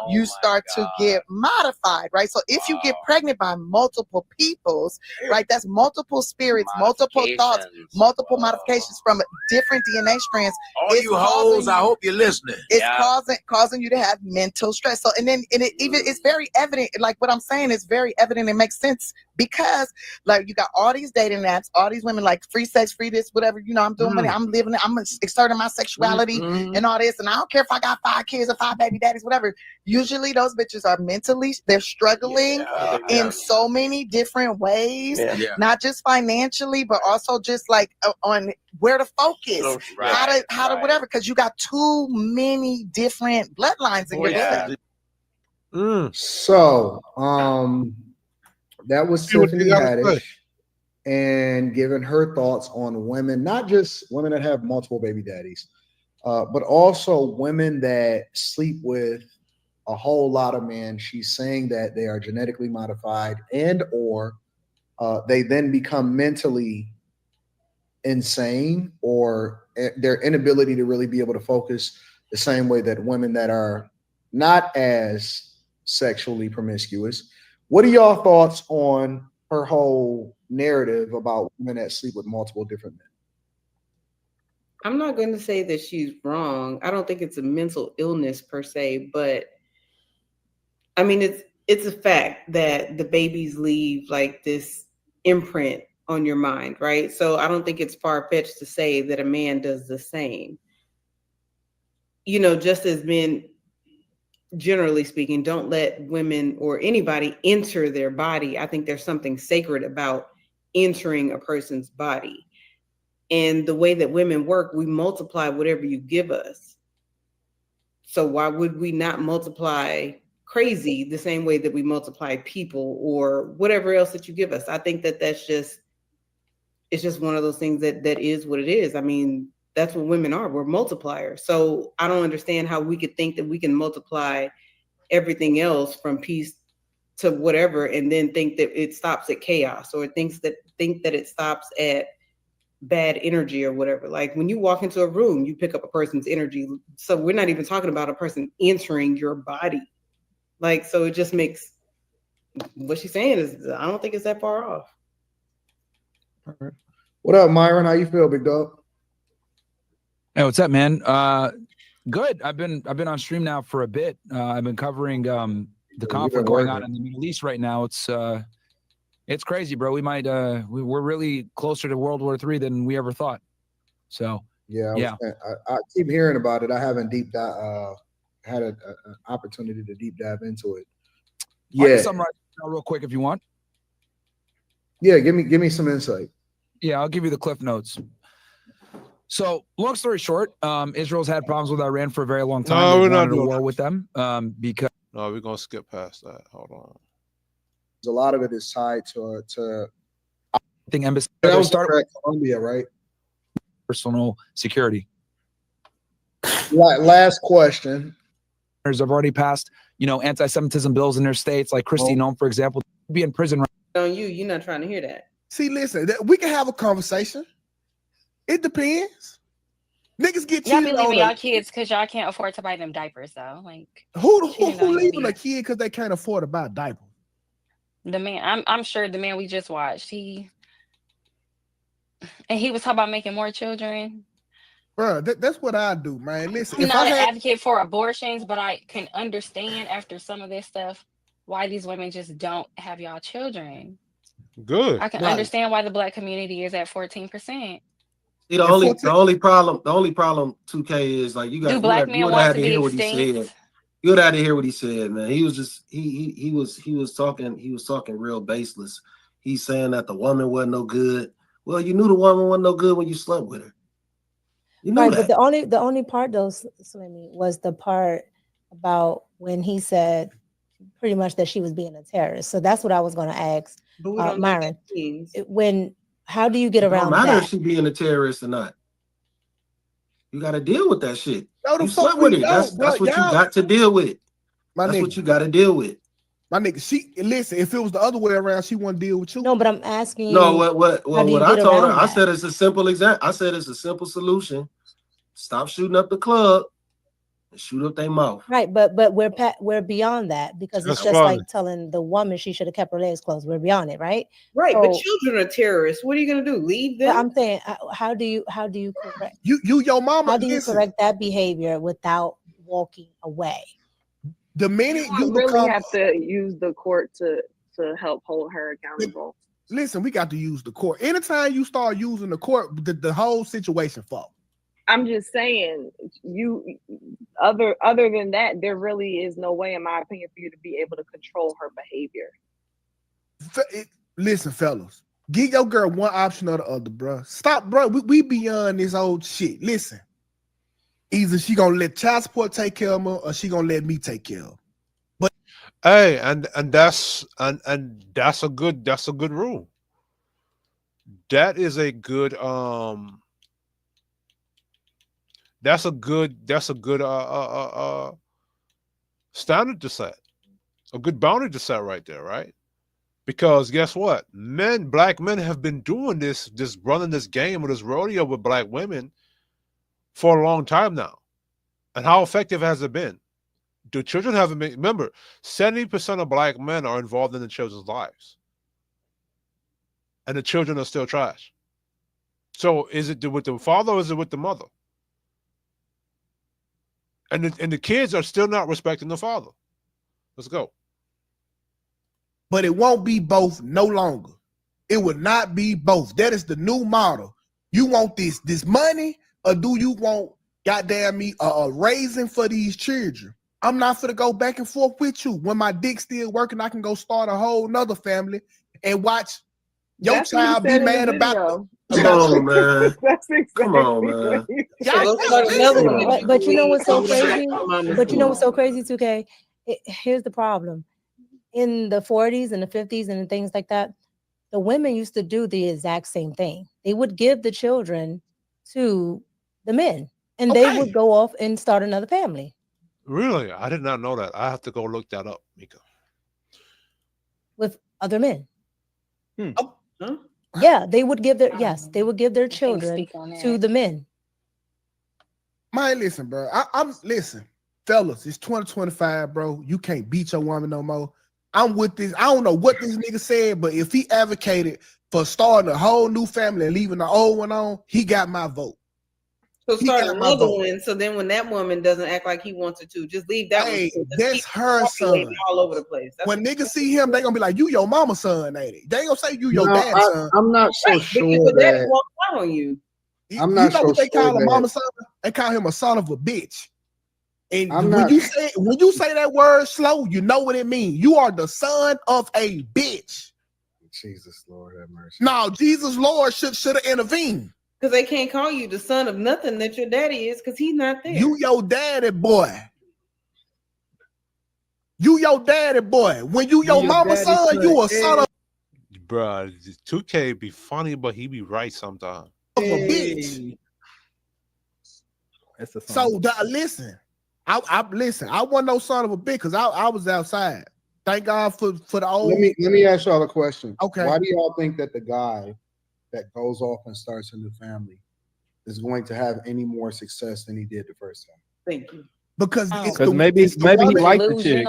you start to get modified, right? So if you get pregnant by multiple peoples, right, that's multiple spirits, multiple thoughts, multiple modifications from different DNA strands. All you hoes, I hope you're listening. It's causing you to have mental stress. So, and it's very evident, like what I'm saying is very evident. It makes sense, because like you got all these dating apps, all these women like free sex, free this, whatever, I'm doing money, I'm living it, I'm exerting my sexuality and all this, and I don't care if I got 5 kids or 5 baby daddies, whatever. Usually those bitches are mentally, they're struggling in so many different ways, not just financially, but also just like on where to focus, how to whatever, because you got too many different bloodlines in your blood. So that was Tiffany Haddish, and giving her thoughts on women, not just women that have multiple baby daddies, but also women that sleep with a whole lot of men. She's saying that they are genetically modified, and or they then become mentally insane, or their inability to really be able to focus the same way that women that are not as sexually promiscuous. What are y'all thoughts on her whole narrative about women that sleep with multiple different men? I'm not going to say that she's wrong. I don't think it's a mental illness per se, but I mean, it's a fact that the babies leave like this imprint on your mind, right? So I don't think it's far-fetched to say that a man does the same. Just as men, generally speaking, don't let women or anybody enter their body. I think there's something sacred about entering a person's body. And the way that women work, we multiply whatever you give us. So why would we not multiply crazy the same way that we multiply people or whatever else that you give us? I think that it's just one of those things that is what it is. I mean, that's what women are. We're multipliers. So I don't understand how we could think that we can multiply everything else from peace to whatever, and then think that it stops at chaos, or think that it stops at bad energy or whatever. Like when you walk into a room, you pick up a person's energy. So we're not even talking about a person entering your body. Like, so it just makes what she's saying is, I don't think it's that far off. All right. What up, Myron? How you feel, big dog? Hey, what's up, man? Good. I've been on stream now for a bit. I've been covering the conflict going on in the Middle East right now. It's crazy, bro. We might we're really closer to World War III than we ever thought. So I keep hearing about it. I haven't had an opportunity to deep dive into it. I can summarize it real quick if you want. Yeah, give me some insight. Yeah, I'll give you the cliff notes. So, long story short, Israel's had problems with Iran for a very long time. No, they we're not wanted a doing war that. with them because. No, we're gonna skip past that. Hold on. A lot of it is tied to I think embassy. That was Colombia, right? Personal security. Last question. Have already passed, anti-Semitism bills in their states, like Kristi Noem, for example, be in prison. On you're not trying to hear that. See, listen, we can have a conversation. It depends. Niggas get Y'all be cheated leaving on. y'all kids because y'all can't afford to buy them diapers, though. Like, Who leaving a kid because they can't afford to buy a diaper? the man, I'm sure the man we just watched, he was talking about making more children. Bro, that's what I do, man. Listen, I'm not an advocate for abortions, but I can understand after some of this stuff why these women just don't have y'all children. Good. I can understand why the Black community is at 14%. See, the only problem 2K is like you got Do Black men want to be hear what he extinct? said. Good out of hear what he said, man. He was just he was talking real baseless. He's saying that the woman wasn't no good. Well, you knew the woman wasn't no good when you slept with her. You knew Right, that. but the only part though, Slimmy, was the part about when he said pretty much that she was being a terrorist. So that's what I was going to ask, But we don't know what Myron. that means. How do you get It don't around matter if that? she being a terrorist or not. You got to deal with that shit. No, the You fuck slept with we her. don't, bro. That's what you Y'all, got to deal with. my That's nigga, what you got to deal with. my nigga. Listen. If it was the other way around, she wouldn't deal with you. No, but I'm asking you. No, how do you what I get told her, around I that? said it's a simple example. I said it's a simple solution. Stop shooting up the club and shoot up their mouth. Right, but we're beyond that, because it's That's just funny. like telling the woman she should have kept her legs closed. We're beyond it, right? Right, but So, children are terrorists. What are you gonna do? Leave but them? I'm saying, how do you correct? You your mama. How do you Listen, correct that behavior without walking away? the minute you really become, have to use the court to help hold her accountable. listen, we got to use the court. Anytime you start using the court, the whole situation falls. I'm just saying, other than that, there really is no way, in my opinion, for you to be able to control her behavior. Listen, fellas, give your girl one option or the other, bro. Stop, bro. We beyond this old shit. Listen, either she gonna let child support take care of her, or she gonna let me take care of her. But Hey, and that's a good rule. That is a good that's a good standard to set, a good boundary to set right there, right? Because guess what, black men have been doing this, just running this game or this rodeo with black women for a long time now. And how effective has it been? The children haven't been. Remember, 70% of black men are involved in the children's lives, and the children are still trash. So is it with the father or is it with the mother? And the kids are still not respecting the father. Let's go. But it won't be both no longer. It will not be both. That is the new model. You want this money, or do you want, goddamn me, a raising for these children? I'm not gonna go back and forth with you. When my dick's still working, I can go start a whole nother family and watch your That's what he child be said in the mad about. video. Come on, man. That's exactly Come on, what man. he So go start another one. But you know what's so crazy? Mama's But you know boy. what's so crazy, 2K? Here's the problem. In the 40s and the 50s and things like that, the women used to do the exact same thing. They would give the children to the men, and they would go off and start another family Really, I did not know that. I have to go look that up, Mika. with other men. Oh. Huh? Yeah, they would give their children to the men. Man, listen, bro. I'm listen, fellas. It's 2025, bro. You can't beat your woman no more. I'm with this. I don't know what this nigga said, but if he advocated for starting a whole new family and leaving the old one on, he got my vote. So He start got my another vote. one. So then when that woman doesn't act like he wants her to, just leave that Hey, one. Just that's keep her populating son. all over the place. That's When niggas see him, they gonna be like, "You your mama's son, ain't it?" They ain't gonna say you your No, dad's son. I'm not so right, sure because your daddy that won't count on you. I'm You not know so what they sure call a that mama son? They call him a son of a bitch. And I'm when not. you say that word slow, you know what it means. You are the son of a bitch. Jesus, Lord have mercy. No, Jesus Lord should have intervened. Because they can't call you the son of nothing that your daddy is, because he's not there. You your daddy boy. You your daddy boy. When you your mama's son, you a son of Bruh, 2K be funny, but he be right sometimes. a bitch. That's the So listen, I listen. I wasn't no son of a bitch because I was outside. Thank God for the old. Let me ask y'all a question. Okay. Why do y'all think that the guy that goes off and starts a new family is going to have any more success than he did the first time? Thank you. Because maybe he liked the chick.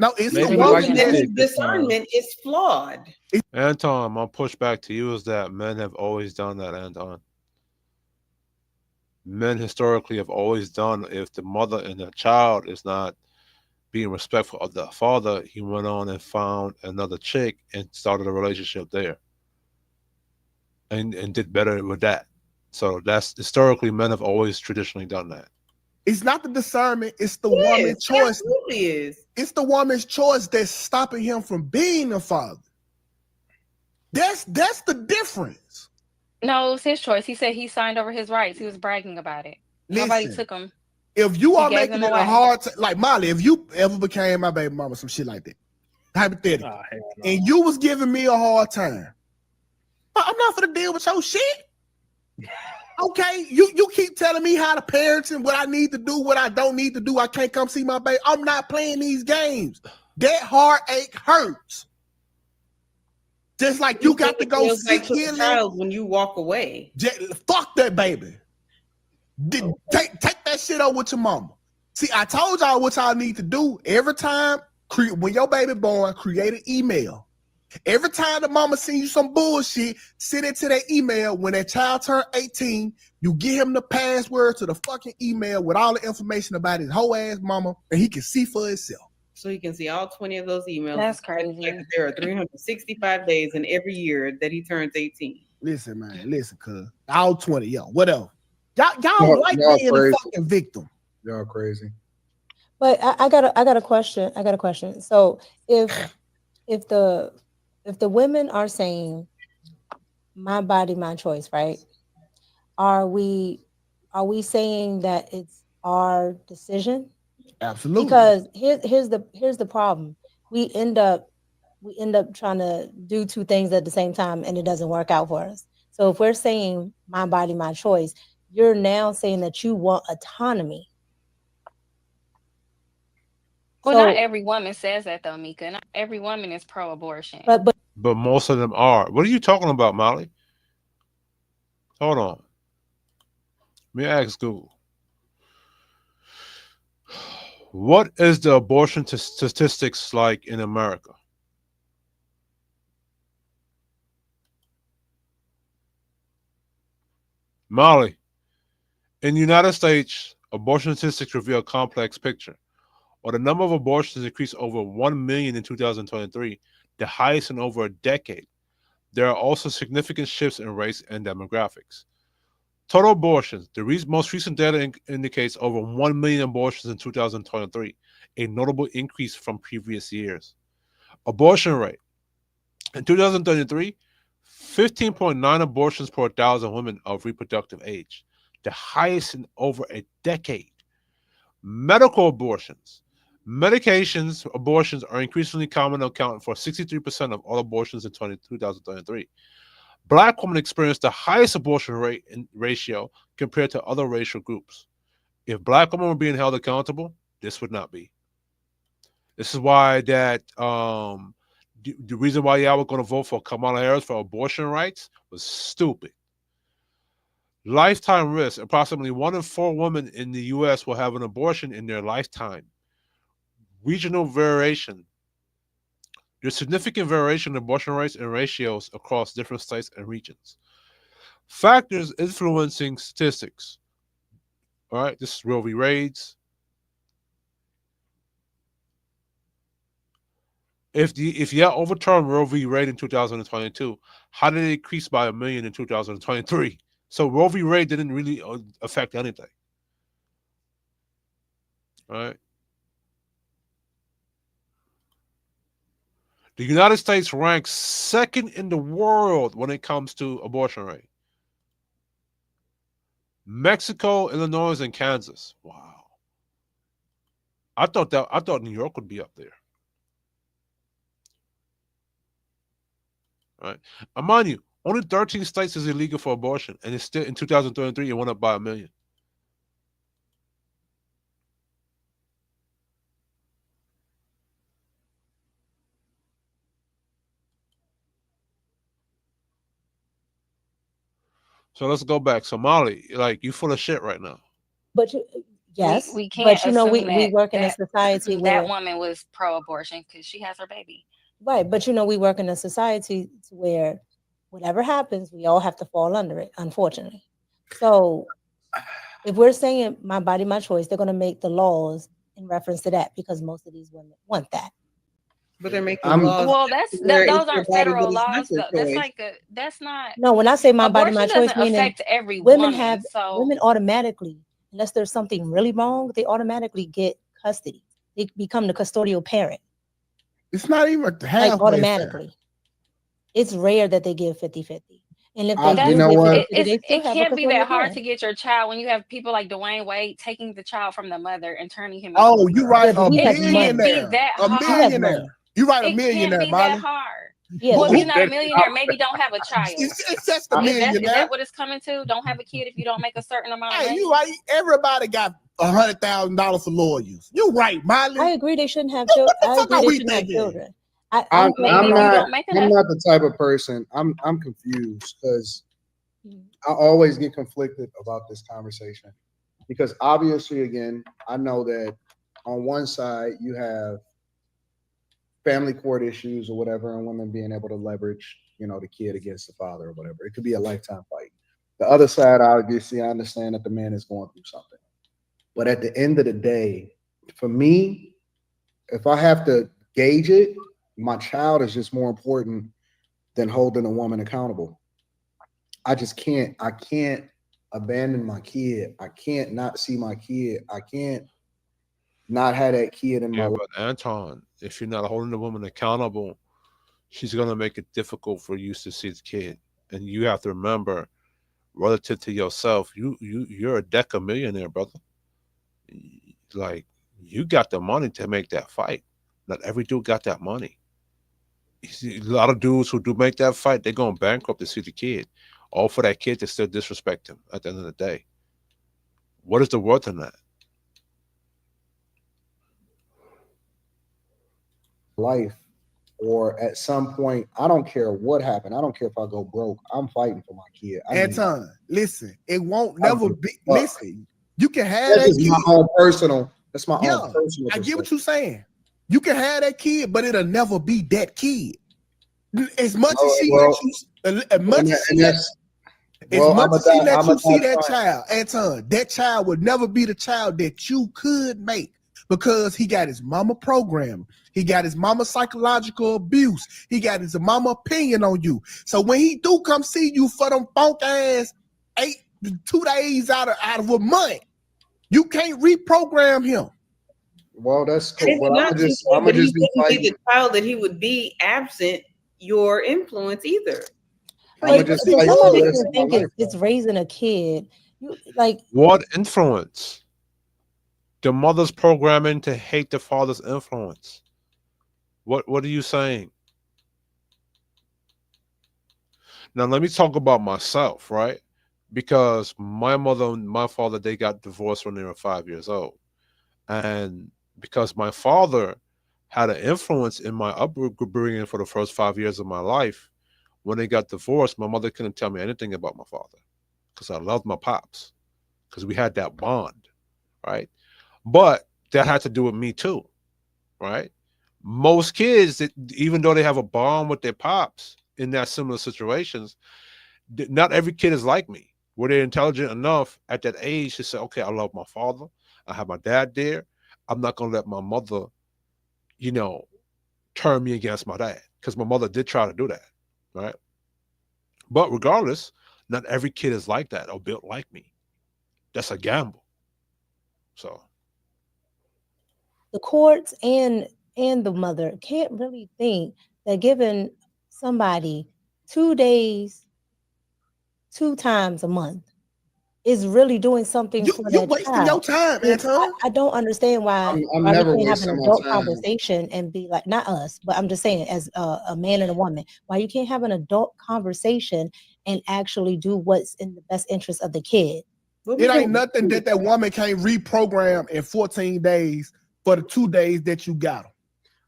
No, it's Maybe the he woman liked the that chick His discernment is flawed. Anton, my pushback to you is that men have always done that, Anton. Men historically have always done, if the mother and the child is not being respectful of the father, he went on and found another chick and started a relationship there. And did better with that. So that's historically, men have always traditionally done that. It's not the discernment, it's the Yes, woman's choice. absolutely is. It's the woman's choice that's stopping him from being a father. That's the difference. No, it was his choice. He said he signed over his rights. He was bragging about it. Nobody Listen, took him. if you He are gave making them it a away. hard time, like Molly, if you ever became my baby mama, some shit like that, hypothetically, Oh, hell no. and you was giving me a hard time, I'm not gonna deal with your shit. Okay, you keep telling me how to parent and what I need to do, what I don't need to do. I can't come see my baby. I'm not playing these games. That heartache hurts. Just like you got to go feels like seek to the healing. child when you walk away. Fuck that baby. Take that shit up with your mama. See, I told y'all what y'all need to do. Every time, when your baby born, create an email. Every time the mama sends you some bullshit, send it to that email. When that child turn 18, you give him the password to the fucking email with all the information about his whole ass mama, and he can see for himself. So he can see all 20 of those emails. That's crazy. Like there are 365 days in every year that he turns 18. Listen, man, cuz all 20, yo, whatever. Y'all like being a fucking victim. Y'all crazy. But I got a question. I got a question. So if the women are saying my body, my choice, right? Are we saying that it's our decision? Absolutely. Because here's the problem. We end up trying to do two things at the same time, and it doesn't work out for us. So if we're saying my body, my choice, you're now saying that you want autonomy. Well, not every woman says that though, Mika. Not every woman is pro-abortion. But most of them are. What are you talking about, Molly? Hold on. Let me ask Google. What is the abortion statistics like in America? Molly, in the United States, abortion statistics reveal a complex picture. While the number of abortions increased over 1 million in 2023, the highest in over a decade, there are also significant shifts in race and demographics. Total abortions. The most recent data indicates over 1 million abortions in 2023, a notable increase from previous years. Abortion rate. In 2023, 15.9 abortions per 1,000 women of reproductive age, the highest in over a decade. Medical abortions. Medications abortions are increasingly common, accounting for 63% of all abortions in 2023. Black women experience the highest abortion rate and ratio compared to other racial groups. If Black women were being held accountable, this would not be. This is why that the reason why y'all were going to vote for Kamala Harris for abortion rights was stupid. Lifetime risk. Approximately 1 in 4 women in the U.S. will have an abortion in their lifetime. Regional variation. There's significant variation in abortion rates and ratios across different states and regions. Factors influencing statistics. All right, this is Roe v. Wade's. If you overturn Roe v. Wade in 2022, how did it increase by 1 million in 2023? So Roe v. Wade didn't really affect anything. All right. The United States ranks second in the world when it comes to abortion rate. Mexico, Illinois, and Kansas. Wow. I thought New York would be up there. All right. And mind you, only 13 states is illegal for abortion, and it's still in 2023 it went up by 1 million. So let's go back. So Molly, like you full of shit right now. But yes, we can't but assume we work in a society where that woman was pro-abortion because she has her baby. Right, but we work in a society where whatever happens, we all have to fall under it, unfortunately. So if we're saying my body, my choice, they're going to make the laws in reference to that because most of these women want that. But they're making laws. Well, those aren't federal laws. That's not. No, when I say my body, my abortion choice, doesn't meaning affect every women woman. women automatically unless there's something really wrong, they automatically get custody. They become the custodial parent. It's not even Like halfway fair. automatically. It's rare that they give 50-50. And if I- they you do know give what? 50-50, they It still have a can't be that custodial hard to parent. get your child when you have people like Dwayne Wade taking the child from the mother and turning him into Oh, a you girl. right, Yeah, but a he has It money. can't be millionaire. that A hard. He has money. millionaire. You right, a It can't millionaire, be that Molly. hard. Yeah, Well, but if he, you're not a millionaire, maybe don't have a child. It's just a I- Is millionaire. that what it's coming to? Don't have a kid if you don't make a certain amount of Hey, money? you right. Everybody got $100,000 for lawyers. You right, Molly. I agree they shouldn't have children. What the I fuck agree are they we shouldn't have thinking? children. I'm I'm Maybe I'm if you not don't make I'm enough. not the type of person. I'm confused because I always get conflicted about this conversation because obviously, again, I know that on one side you have family court issues or whatever, and women being able to leverage, the kid against the father or whatever. It could be a lifetime fight. The other side, obviously, I understand that the man is going through something, but at the end of the day, for me, if I have to gauge it, my child is just more important than holding a woman accountable. I just can't. I can't abandon my kid. I can't not see my kid. I can't not have that kid in my Yeah, life. but Anton, if you're not holding the woman accountable, she's gonna make it difficult for you to see the kid. And you have to remember, relative to yourself, you're a deca millionaire, brother. Like you got the money to make that fight. Not every dude got that money. You see, a lot of dudes who do make that fight, they're going bankrupt to see the kid, all for that kid to still disrespect him at the end of the day. What is the worth in that? Life, or at some point, I don't care what happened. I don't care if I go broke. I'm fighting for my kid. I need. Anton, listen, it won't I don't never give be. a fuck. Listen, you can have That's that just my kid. own personal. That's my Yeah, own personal I get what perspective. you're saying. You can have that kid, but it'll never be that kid. As much as she let Well, you, as much and, as she and let, that's as well. much as she let I'm a you see die that trying. child, Anton, that child would never be the child that you could make because he got his mama programming. He got his mama psychological abuse. He got his mama opinion on you. So when he do come see you for them funk ass 2 days out of a month, you can't reprogram him. Well, that's cool. Maybe But not two I'm days, gonna but he just be wouldn't be fighting. the child that he would be absent your influence either. I'm gonna but just for fight for somebody the to rest of think my life. it's raising a kid, you like What influence? The mother's programming to hate the father's influence. What are you saying? Now let me talk about myself, right? Because my mother and my father, they got divorced when they were 5 years old. And because my father had an influence in my upbringing for the first 5 years of my life, when they got divorced, my mother couldn't tell me anything about my father because I loved my pops because we had that bond, right? But that had to do with me too, right? Most kids, even though they have a bond with their pops in that similar situations, not every kid is like me. Were they intelligent enough at that age to say, okay, I love my father. I have my dad there. I'm not going to let my mother, you know, turn me against my dad. Because my mother did try to do that. Right. But regardless, not every kid is like that or built like me. That's a gamble. So the courts and the mother can't really think that giving somebody 2 days 2 times a month is really doing something You for you that wasting your child. time, Anton. I don't understand why I'm we never can't have an wasting my adult time. conversation and be like, not us, but I'm just saying as a man and a woman, why you can't have an adult conversation and actually do what's in the best interest of the kid. It ain't nothing that woman can't reprogram in 14 days for the 2 days that you got them.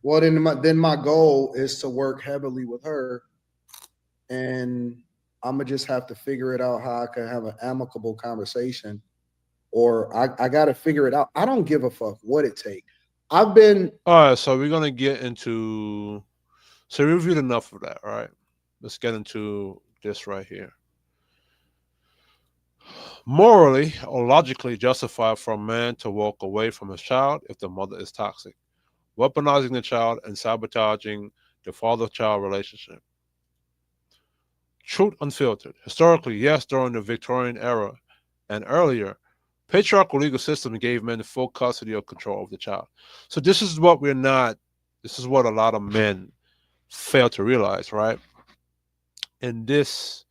Well, then my goal is to work heavily with her, and I'm gonna just have to figure it out how I can have an amicable conversation, or I got to figure it out. I don't give a fuck what it takes. I've been all right, so we're gonna get into so we reviewed enough of that, all right? Let's get into this right here. Morally or logically justified for a man to walk away from his child if the mother is toxic, weaponizing the child and sabotaging the father-child relationship. Truth unfiltered. Historically, yes, during the Victorian era and earlier, Patriarchal legal system gave men full custody or control of the child. So this is what we're not. This is what a lot of men fail to realize, right? In this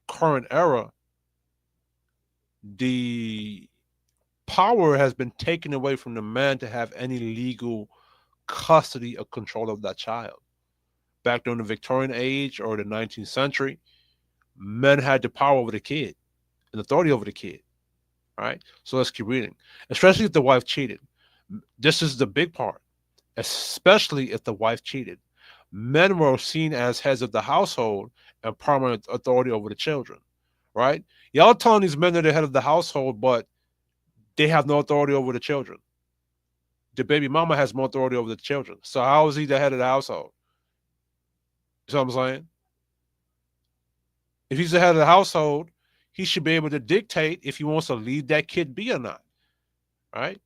current era, the power has been taken away from the man to have any legal custody or control of that child. Back during the Victorian age or the 19th century, men had the power over the kid and authority over the kid. Right? So let's keep reading. Especially if the wife cheated. This is the big part. Especially if the wife cheated. Men were seen as heads of the household and permanent authority over the children. Right? Y'all telling these men they're the head of the household, but they have no authority over the children. The baby mama has more authority over the children. So how is he the head of the household? You know what I'm saying? If he's the head of the household, he should be able to dictate if he wants to leave that kid be or not, right?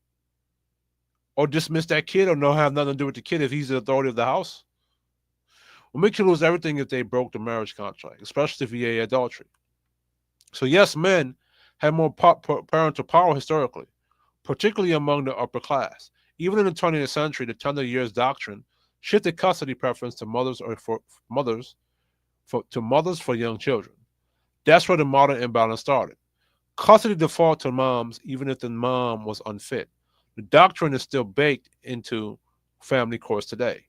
Or dismiss that kid or not have nothing to do with the kid if he's the authority of the house. Women can lose everything if they broke the marriage contract, especially via adultery. So yes, men had more parental power historically, particularly among the upper class. Even in the 20th century, the tender years doctrine shifted custody preference to mothers or mothers for young children. That's where the modern imbalance started. Custody default to moms, even if the mom was unfit. The doctrine is still baked into family courts today.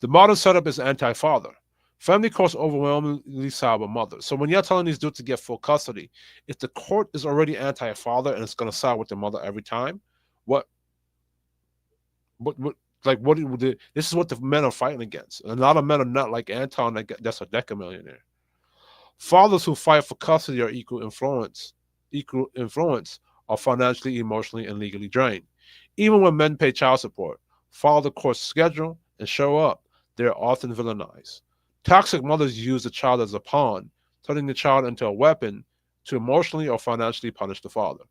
The modern setup is anti-father. Family courts overwhelmingly side with mothers. So when you're telling these dudes to get full custody, if the court is already anti-father and it's going to side with the mother every time, what this is what the men are fighting against. And a lot of men are not like Anton, that's a decamillionaire. Fathers who fight for custody are equal influence are financially, emotionally, and legally drained. Even when men pay child support, follow the court's schedule, and show up, they are often villainized. Toxic mothers use the child as a pawn, turning the child into a weapon to emotionally or financially punish the father.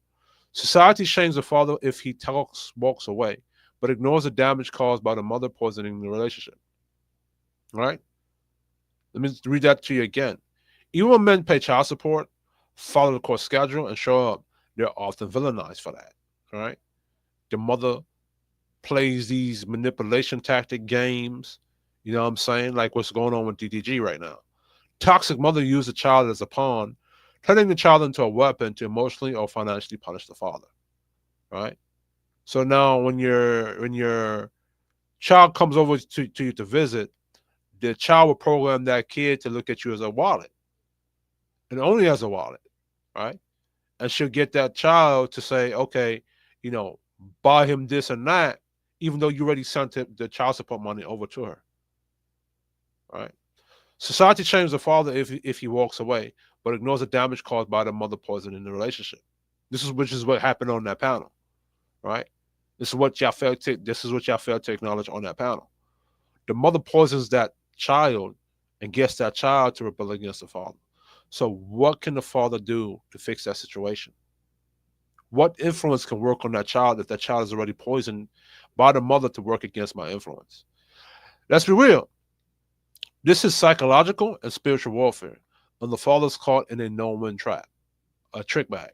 Society shames the father if he walks away, but ignores the damage caused by the mother poisoning the relationship. All right? Let me read that to you again. Even when men pay child support, follow the court schedule, and show up, they're often villainized for that. All right? The mother plays these manipulation tactic games. You know what I'm saying? Like what's going on with DDG right now. Toxic mother used the child as a pawn, turning the child into a weapon to emotionally or financially punish the father. Right? So now when your child comes over to you to visit, the child will program that kid to look at you as a wallet. And only as a wallet, right? And she'll get that child to say, okay, buy him this and that, even though you already sent the child support money over to her, right? Society shames the father if he walks away, but ignores the damage caused by the mother poisoning the relationship. Which is what happened on that panel, right? This is what y'all failed to acknowledge on that panel. The mother poisons that child and gets that child to rebel against the father. So what can the father do to fix that situation? What influence can work on that child if that child is already poisoned by the mother to work against my influence? Let's be real. This is psychological and spiritual warfare, and the father's caught in a no-win trap, a trick bag.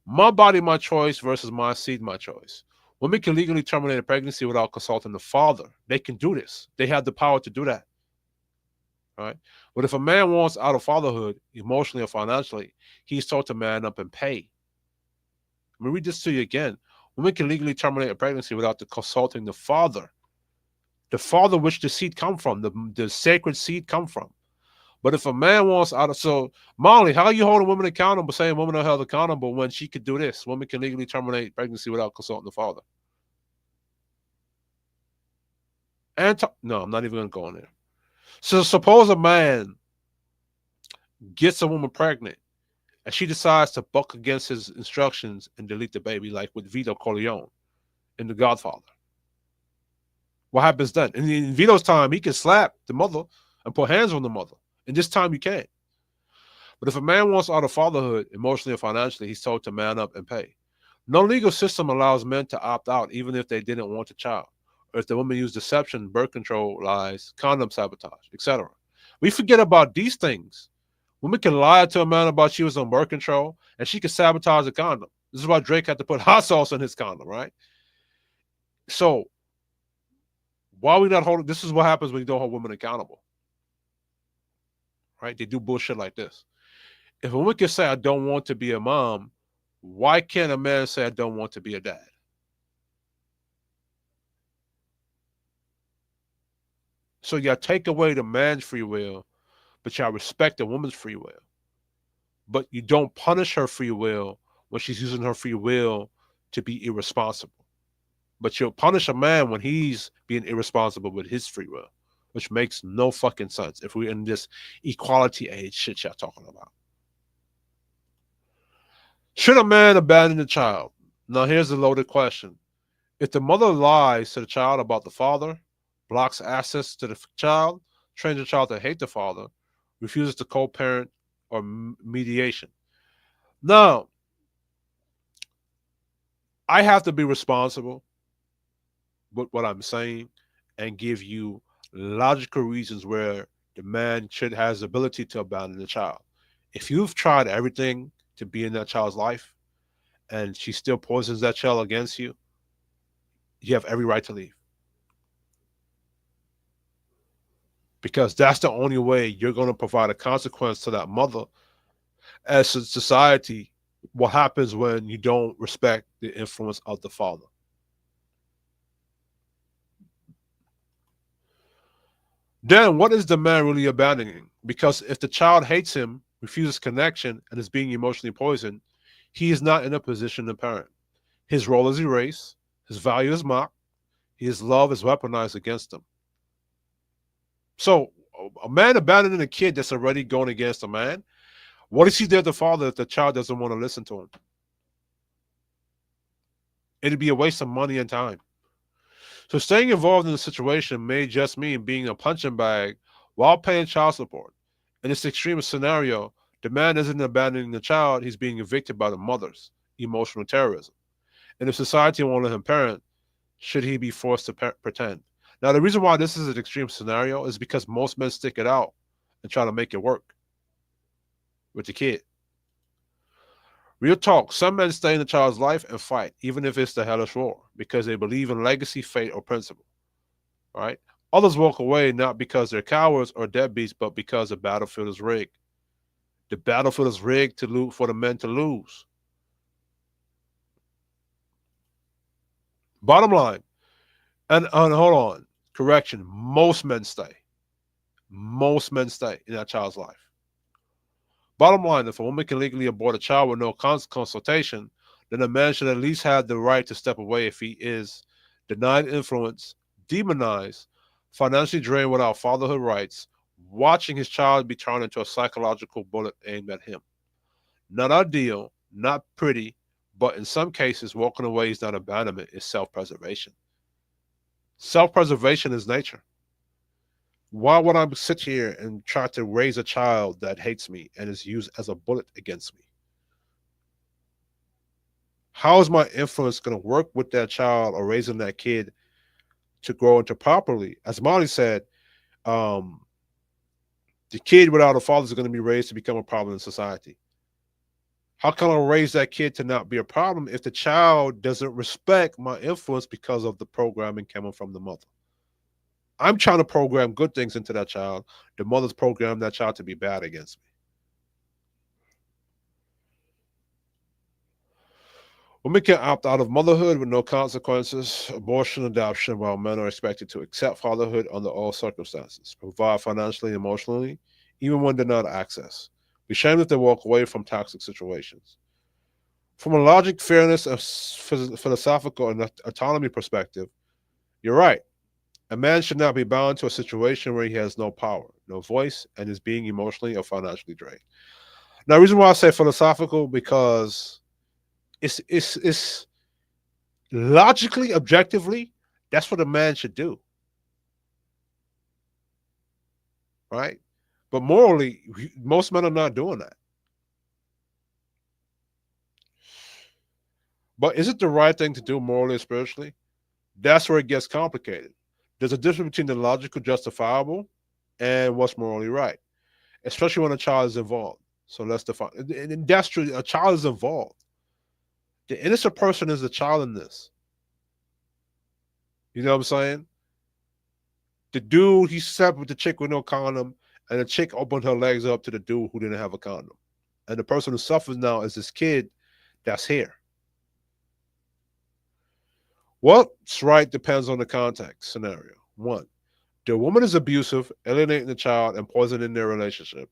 My body, my choice versus my seed, my choice. Women can legally terminate a pregnancy without consulting the father. They can do this. They have the power to do that. Right? But if a man wants out of fatherhood, emotionally or financially, he's told to man up and pay. Let me read this to you again. Women can legally terminate a pregnancy without consulting the father which the seed come from, the sacred seed come from. But if a man wants out of, so Molly, how are you holding women accountable, saying women are held accountable when she could do this? Women can legally terminate pregnancy without consulting the father. No, I'm not even going to go on there. So suppose a man gets a woman pregnant and she decides to buck against his instructions and delete the baby, like with Vito Corleone in The Godfather. What happens then? In Vito's time, he can slap the mother and put hands on the mother. In this time, you can't. But if a man wants out of fatherhood, emotionally or financially, he's told to man up and pay. No legal system allows men to opt out, even if they didn't want a child, or if the woman used deception, birth control lies, condom sabotage, etc. We forget about these things Women can lie to a man about she was on birth control, and she can sabotage the condom. This is why Drake had to put hot sauce in his condom, right? So why are we not holding? This is what happens when you don't hold women accountable, right? They do bullshit like this. If a woman can say, I don't want to be a mom, why can't a man say, I don't want to be a dad? So y'all take away the man's free will, but y'all respect the woman's free will. But you don't punish her free will when she's using her free will to be irresponsible. But you'll punish a man when he's being irresponsible with his free will, which makes no fucking sense if we're in this equality age shit y'all talking about. Should a man abandon the child? Now, here's the loaded question. If the mother lies to the child about the father, blocks access to the child, trains the child to hate the father, refuses to co-parent or mediation. Now, I have to be responsible with what I'm saying and give you logical reasons where the man should has the ability to abandon the child. If you've tried everything to be in that child's life and she still poisons that child against you, you have every right to leave. Because that's the only way you're going to provide a consequence to that mother. As a society, what happens when you don't respect the influence of the father? Then what is the man really abandoning? Because if the child hates him, refuses connection, and is being emotionally poisoned, he is not in a position to parent. His role is erased, his value is mocked, his love is weaponized against him. So a man abandoning a kid that's already going against a man, what is he there to father if the child doesn't want to listen to him? It'd be a waste of money and time. So staying involved in the situation may just mean being a punching bag while paying child support. In this extreme scenario, the man isn't abandoning the child, he's being evicted by the mother's emotional terrorism. And if society won't let him parent, should he be forced to pretend? Now, the reason why this is an extreme scenario is because most men stick it out and try to make it work with the kid. Real talk, some men stay in the child's life and fight, even if it's the hellish war, because they believe in legacy, fate, or principle. Right? Others walk away not because they're cowards or deadbeats, but because the battlefield is rigged. The battlefield is rigged for the men to lose. Bottom line, and hold on, correction, most men stay. Most men stay in that child's life. Bottom line, if a woman can legally abort a child with no consultation, then a man should at least have the right to step away if he is denied influence, demonized, financially drained without fatherhood rights, watching his child be turned into a psychological bullet aimed at him. Not ideal, not pretty, but in some cases, walking away is not abandonment, it's self-preservation. Self-preservation is nature. Why would I sit here and try to raise a child that hates me and is used as a bullet against me? How is my influence going to work with that child or raising that kid to grow into properly? As Molly said, the kid without a father is going to be raised to become a problem in society. How can I raise that kid to not be a problem if the child doesn't respect my influence because of the programming coming from the mother? I'm trying to program good things into that child. The mother's programmed that child to be bad against me. Women can opt out of motherhood with no consequences, abortion, adoption, while men are expected to accept fatherhood under all circumstances, provide financially and emotionally, even when denied access. Be shamed if they walk away from toxic situations. From a logic, fairness, and philosophical and autonomy perspective, you're right. A man should not be bound to a situation where he has no power, no voice, and is being emotionally or financially drained. Now, the reason why I say philosophical, because it's logically, objectively, that's what a man should do. Right? But morally, most men are not doing that. But is it the right thing to do morally or spiritually? That's where it gets complicated. There's a difference between the logical justifiable and what's morally right. especially when a child is involved. So let's define. And that's true. A child is involved. The innocent person is the child in this. You know what I'm saying? The dude, he slept with the chick with no condom, and the chick opened her legs up to the dude who didn't have a condom. And the person who suffers now is this kid that's here. What's right depends on the context scenario. One, the woman is abusive, alienating the child, and poisoning their relationship.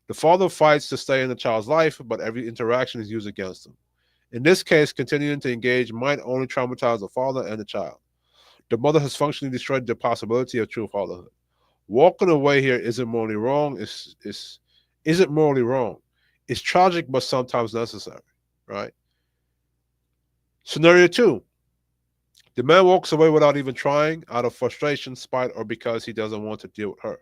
The father fights to stay in the child's life, but every interaction is used against him. In this case, continuing to engage might only traumatize the father and the child. The mother has functionally destroyed the possibility of true fatherhood. Walking away here isn't morally wrong. Isn't morally wrong. It's tragic, but sometimes necessary. Right. Scenario two: the man walks away without even trying, out of frustration, spite, or because he doesn't want to deal with her.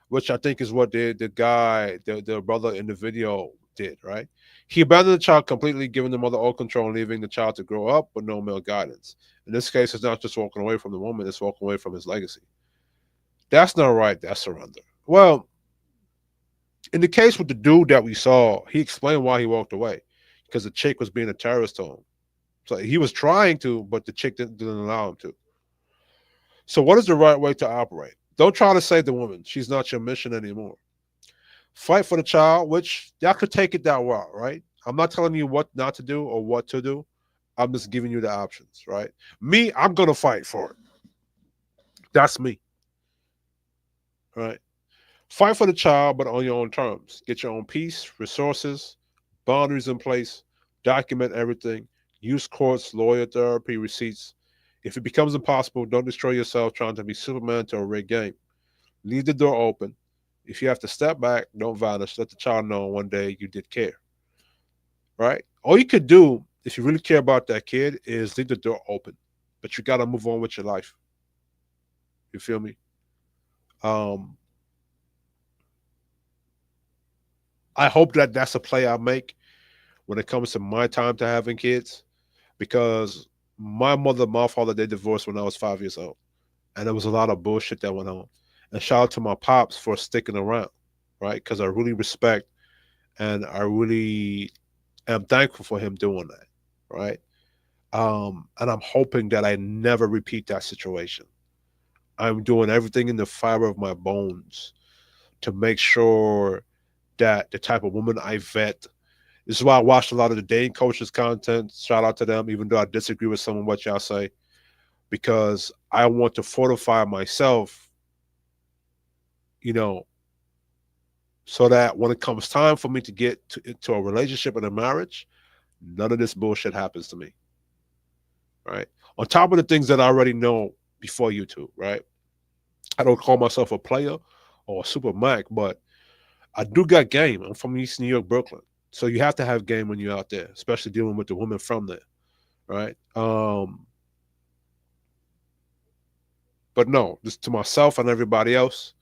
Which I think is what the guy, the brother in the video did. Right. He abandoned the child completely, giving the mother all control and leaving the child to grow up with no male guidance. In this case, it's not just walking away from the woman; it's walking away from his legacy. That's not right. That's surrender. Well, in the case with the dude that we saw, he explained why he walked away because the chick was being a terrorist to him. So he was trying to, but the chick didn't allow him to. So, what is the right way to operate? Don't try to save the woman. She's not your mission anymore. Fight for the child, which y'all could take it that route, right? I'm not telling you what not to do or what to do. I'm just giving you the options, right? Me, I'm going to fight for it. That's me, right? Fight for the child, but on your own terms. Get your own peace, resources, boundaries in place, document everything, use courts, lawyer therapy, receipts. If it becomes impossible, don't destroy yourself trying to be Superman to a rigged game. Leave the door open. If you have to step back, don't vanish. Let the child know one day you did care, right? All you could do, if you really care about that kid, is leave the door open. But you got to move on with your life. You feel me? Um, I hope that that's a play I make when it comes to my time to having kids, because my mother, my father, they divorced when I was 5 years old, and there was a lot of bullshit that went on. And shout out to my pops for sticking around, right? Because I really respect and I really am thankful for him doing that, right? And I'm hoping that I never repeat that situation. I'm doing everything in the fiber of my bones to make sure that the type of woman I vet. This is why I watched a lot of the dating coaches content. Shout out to them, even though I disagree with some of what y'all say, because I want to fortify myself, you know, so that when it comes time for me to get into a relationship and a marriage, none of this bullshit happens to me, right? On top of the things that I already know before YouTube, right? I don't call myself a player or a super Mac, but I do got game. I'm from East New York, Brooklyn. So you have to have game when you're out there, especially dealing with the women from there, right? But no, just to myself and everybody else,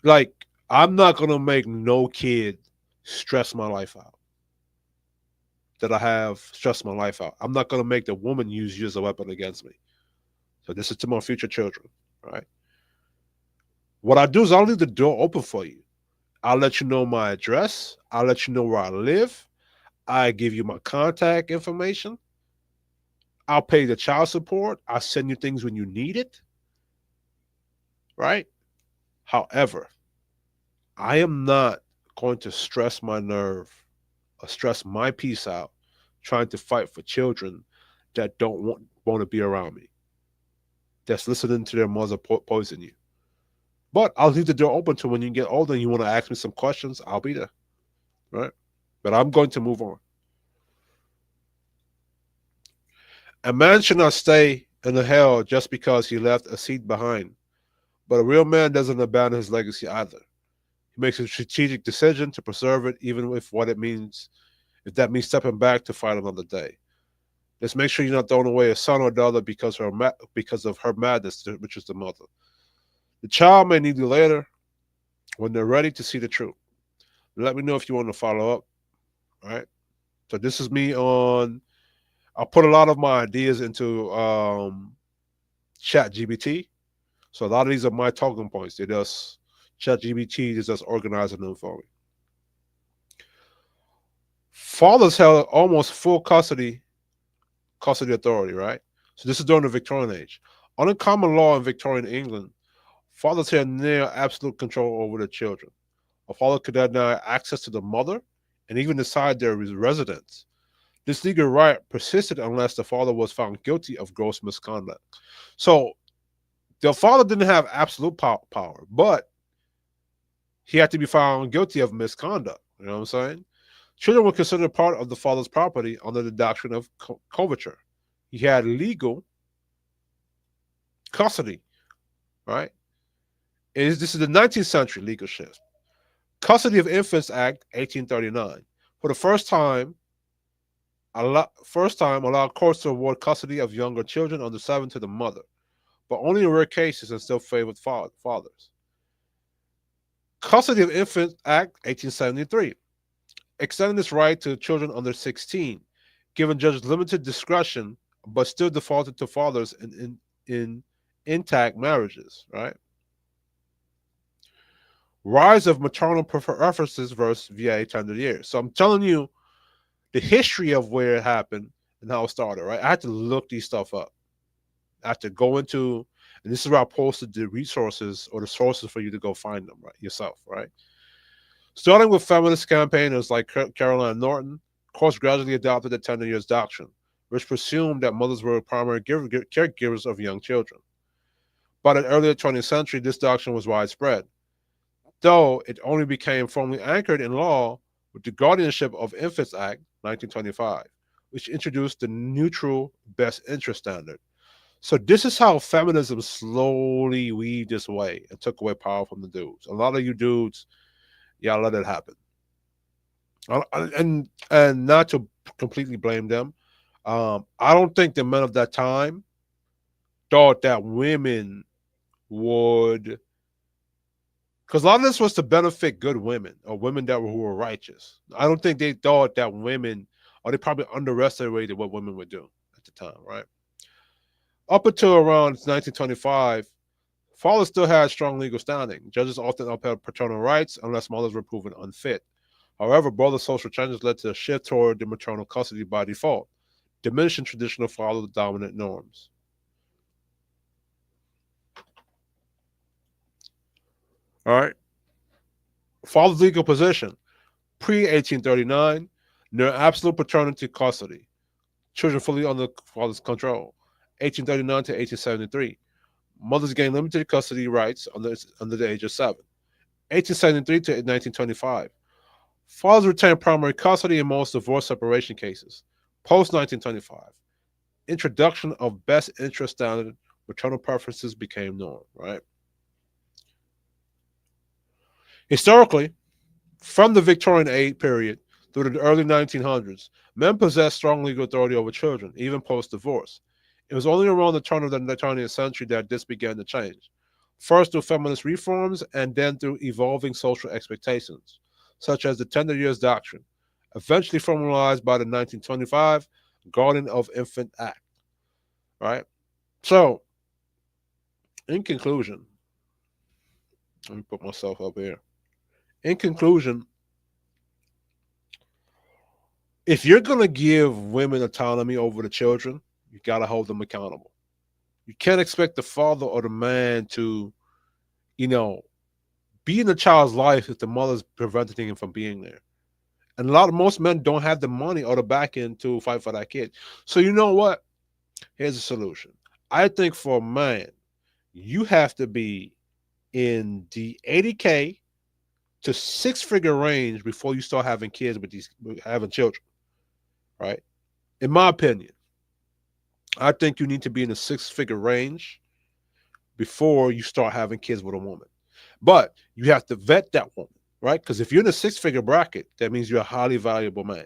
like, I'm not gonna make no kid stress my life out. That I have stressed my life out. I'm not gonna make the woman use you as a weapon against me. So this is to my future children, right? What I do is I'll leave the door open for you. I'll let you know my address. I'll let you know where I live. I give you my contact information. I'll pay the child support. I'll send you things when you need it. Right? However, I am not going to stress my nerve or stress my peace out trying to fight for children that don't want to be around me. That's listening to their mother poison you. But I'll leave the door open to when you get older and you want to ask me some questions, I'll be there. Right? But I'm going to move on. A man should not stay in the hell just because he left a seed behind. But a real man doesn't abandon his legacy either. He makes a strategic decision to preserve it, even if that means stepping back to fight another day. Just make sure you're not throwing away a son or daughter because of her madness, which is the mother. The child may need you later when they're ready to see the truth. Let me know if you want to follow up. All right. So this is me on. I put a lot of my ideas into Chat GBT. So a lot of these are my talking points. They just ChatGPT is just organizing them for me. Fathers held almost full custody authority, right? So this is during the Victorian age. Under common law in Victorian England, fathers had near absolute control over their children. A father could deny access to the mother and even decide their residence. This legal right persisted unless the father was found guilty of gross misconduct. So the father didn't have absolute power, but he had to be found guilty of misconduct. You know what I'm saying? Children were considered part of the father's property under the doctrine of coverture. He had legal custody, right? This is the 19th century legal shift. Custody of Infants Act 1839. For the first time allowed courts to award custody of younger children under 7 to the mother, but only in rare cases and still favored fathers. Custody of Infants Act 1873. Extending this right to children under 16, giving judges limited discretion, but still defaulted to fathers in intact marriages, right? Rise of maternal preferences versus VA tender years. So I'm telling you the history of where it happened and how it started, right? I had to look these stuff up. I had to go into, and this is where I posted the resources or the sources for you to go find them, right, yourself, right? Starting with feminist campaigners like Caroline Norton, courts gradually adopted the tender years doctrine, which presumed that mothers were primary caregivers of young children. By the early 20th century, this doctrine was widespread, though it only became formally anchored in law with the Guardianship of Infants Act 1925, which introduced the neutral best interest standard. So this is how feminism slowly weaved its way and took away power from the dudes. A lot of you dudes, y'all let it happen. And not to completely blame them, I don't think the men of that time thought that women would, because a lot of this was to benefit good women or women who were righteous. I don't think they thought that women, or they probably underestimated what women would do at the time, right? Up until around 1925, fathers still had strong legal standing. Judges often upheld paternal rights unless mothers were proven unfit. However, broader social changes led to a shift toward the maternal custody by default, diminishing traditional father dominant norms. All right. Father's legal position. Pre 1839, near absolute paternity custody. Children fully under father's control. 1839 to 1873. Mothers gained limited custody rights under the age of 7. 1873 to 1925. Fathers retained primary custody in most divorce separation cases. Post 1925. Introduction of best interest standard, maternal preferences became norm, right? Historically, from the Victorian age period through the early 1900s, men possessed strong legal authority over children, even post-divorce. It was only around the turn of the 20th century that this began to change, first through feminist reforms and then through evolving social expectations, such as the Tender Years Doctrine, eventually formalized by the 1925 Guardian of Infant Act. Right? So, in conclusion, let me put myself up here. In conclusion, if you're going to give women autonomy over the children, you got to hold them accountable. You can't expect the father or the man to, be in the child's life if the mother's preventing him from being there. And most men don't have the money or the back end to fight for that kid. So you know what? Here's a solution. I think for a man, you have to be in the 80K to 6-figure range before you start having kids having children. Right? In my opinion, I think you need to be in the 6-figure range before you start having kids with a woman. But you have to vet that woman, right? Because if you're in a 6-figure bracket, that means you're a highly valuable man.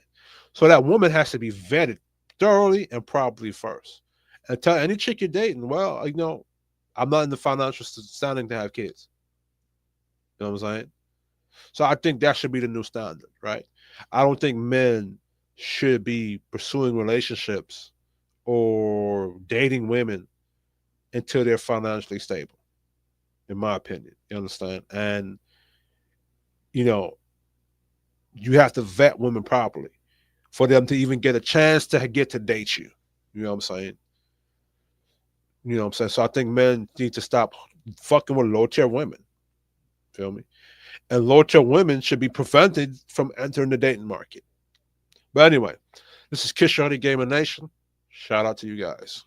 So that woman has to be vetted thoroughly and properly first. And tell any chick you're dating, well, I'm not in the financial standing to have kids. You know what I'm saying? So I think that should be the new standard, right? I don't think men should be pursuing relationships or dating women until they're financially stable. in my opinion. You understand? And you know, you have to vet women properly for them to even get a chance to get to date you. You know what I'm saying? You know what I'm saying? So I think men need to stop fucking with low tier women. Feel me? And low tier women should be prevented from entering the dating market. But anyway, this is Kish Honey Gamer Nation. Shout out to you guys.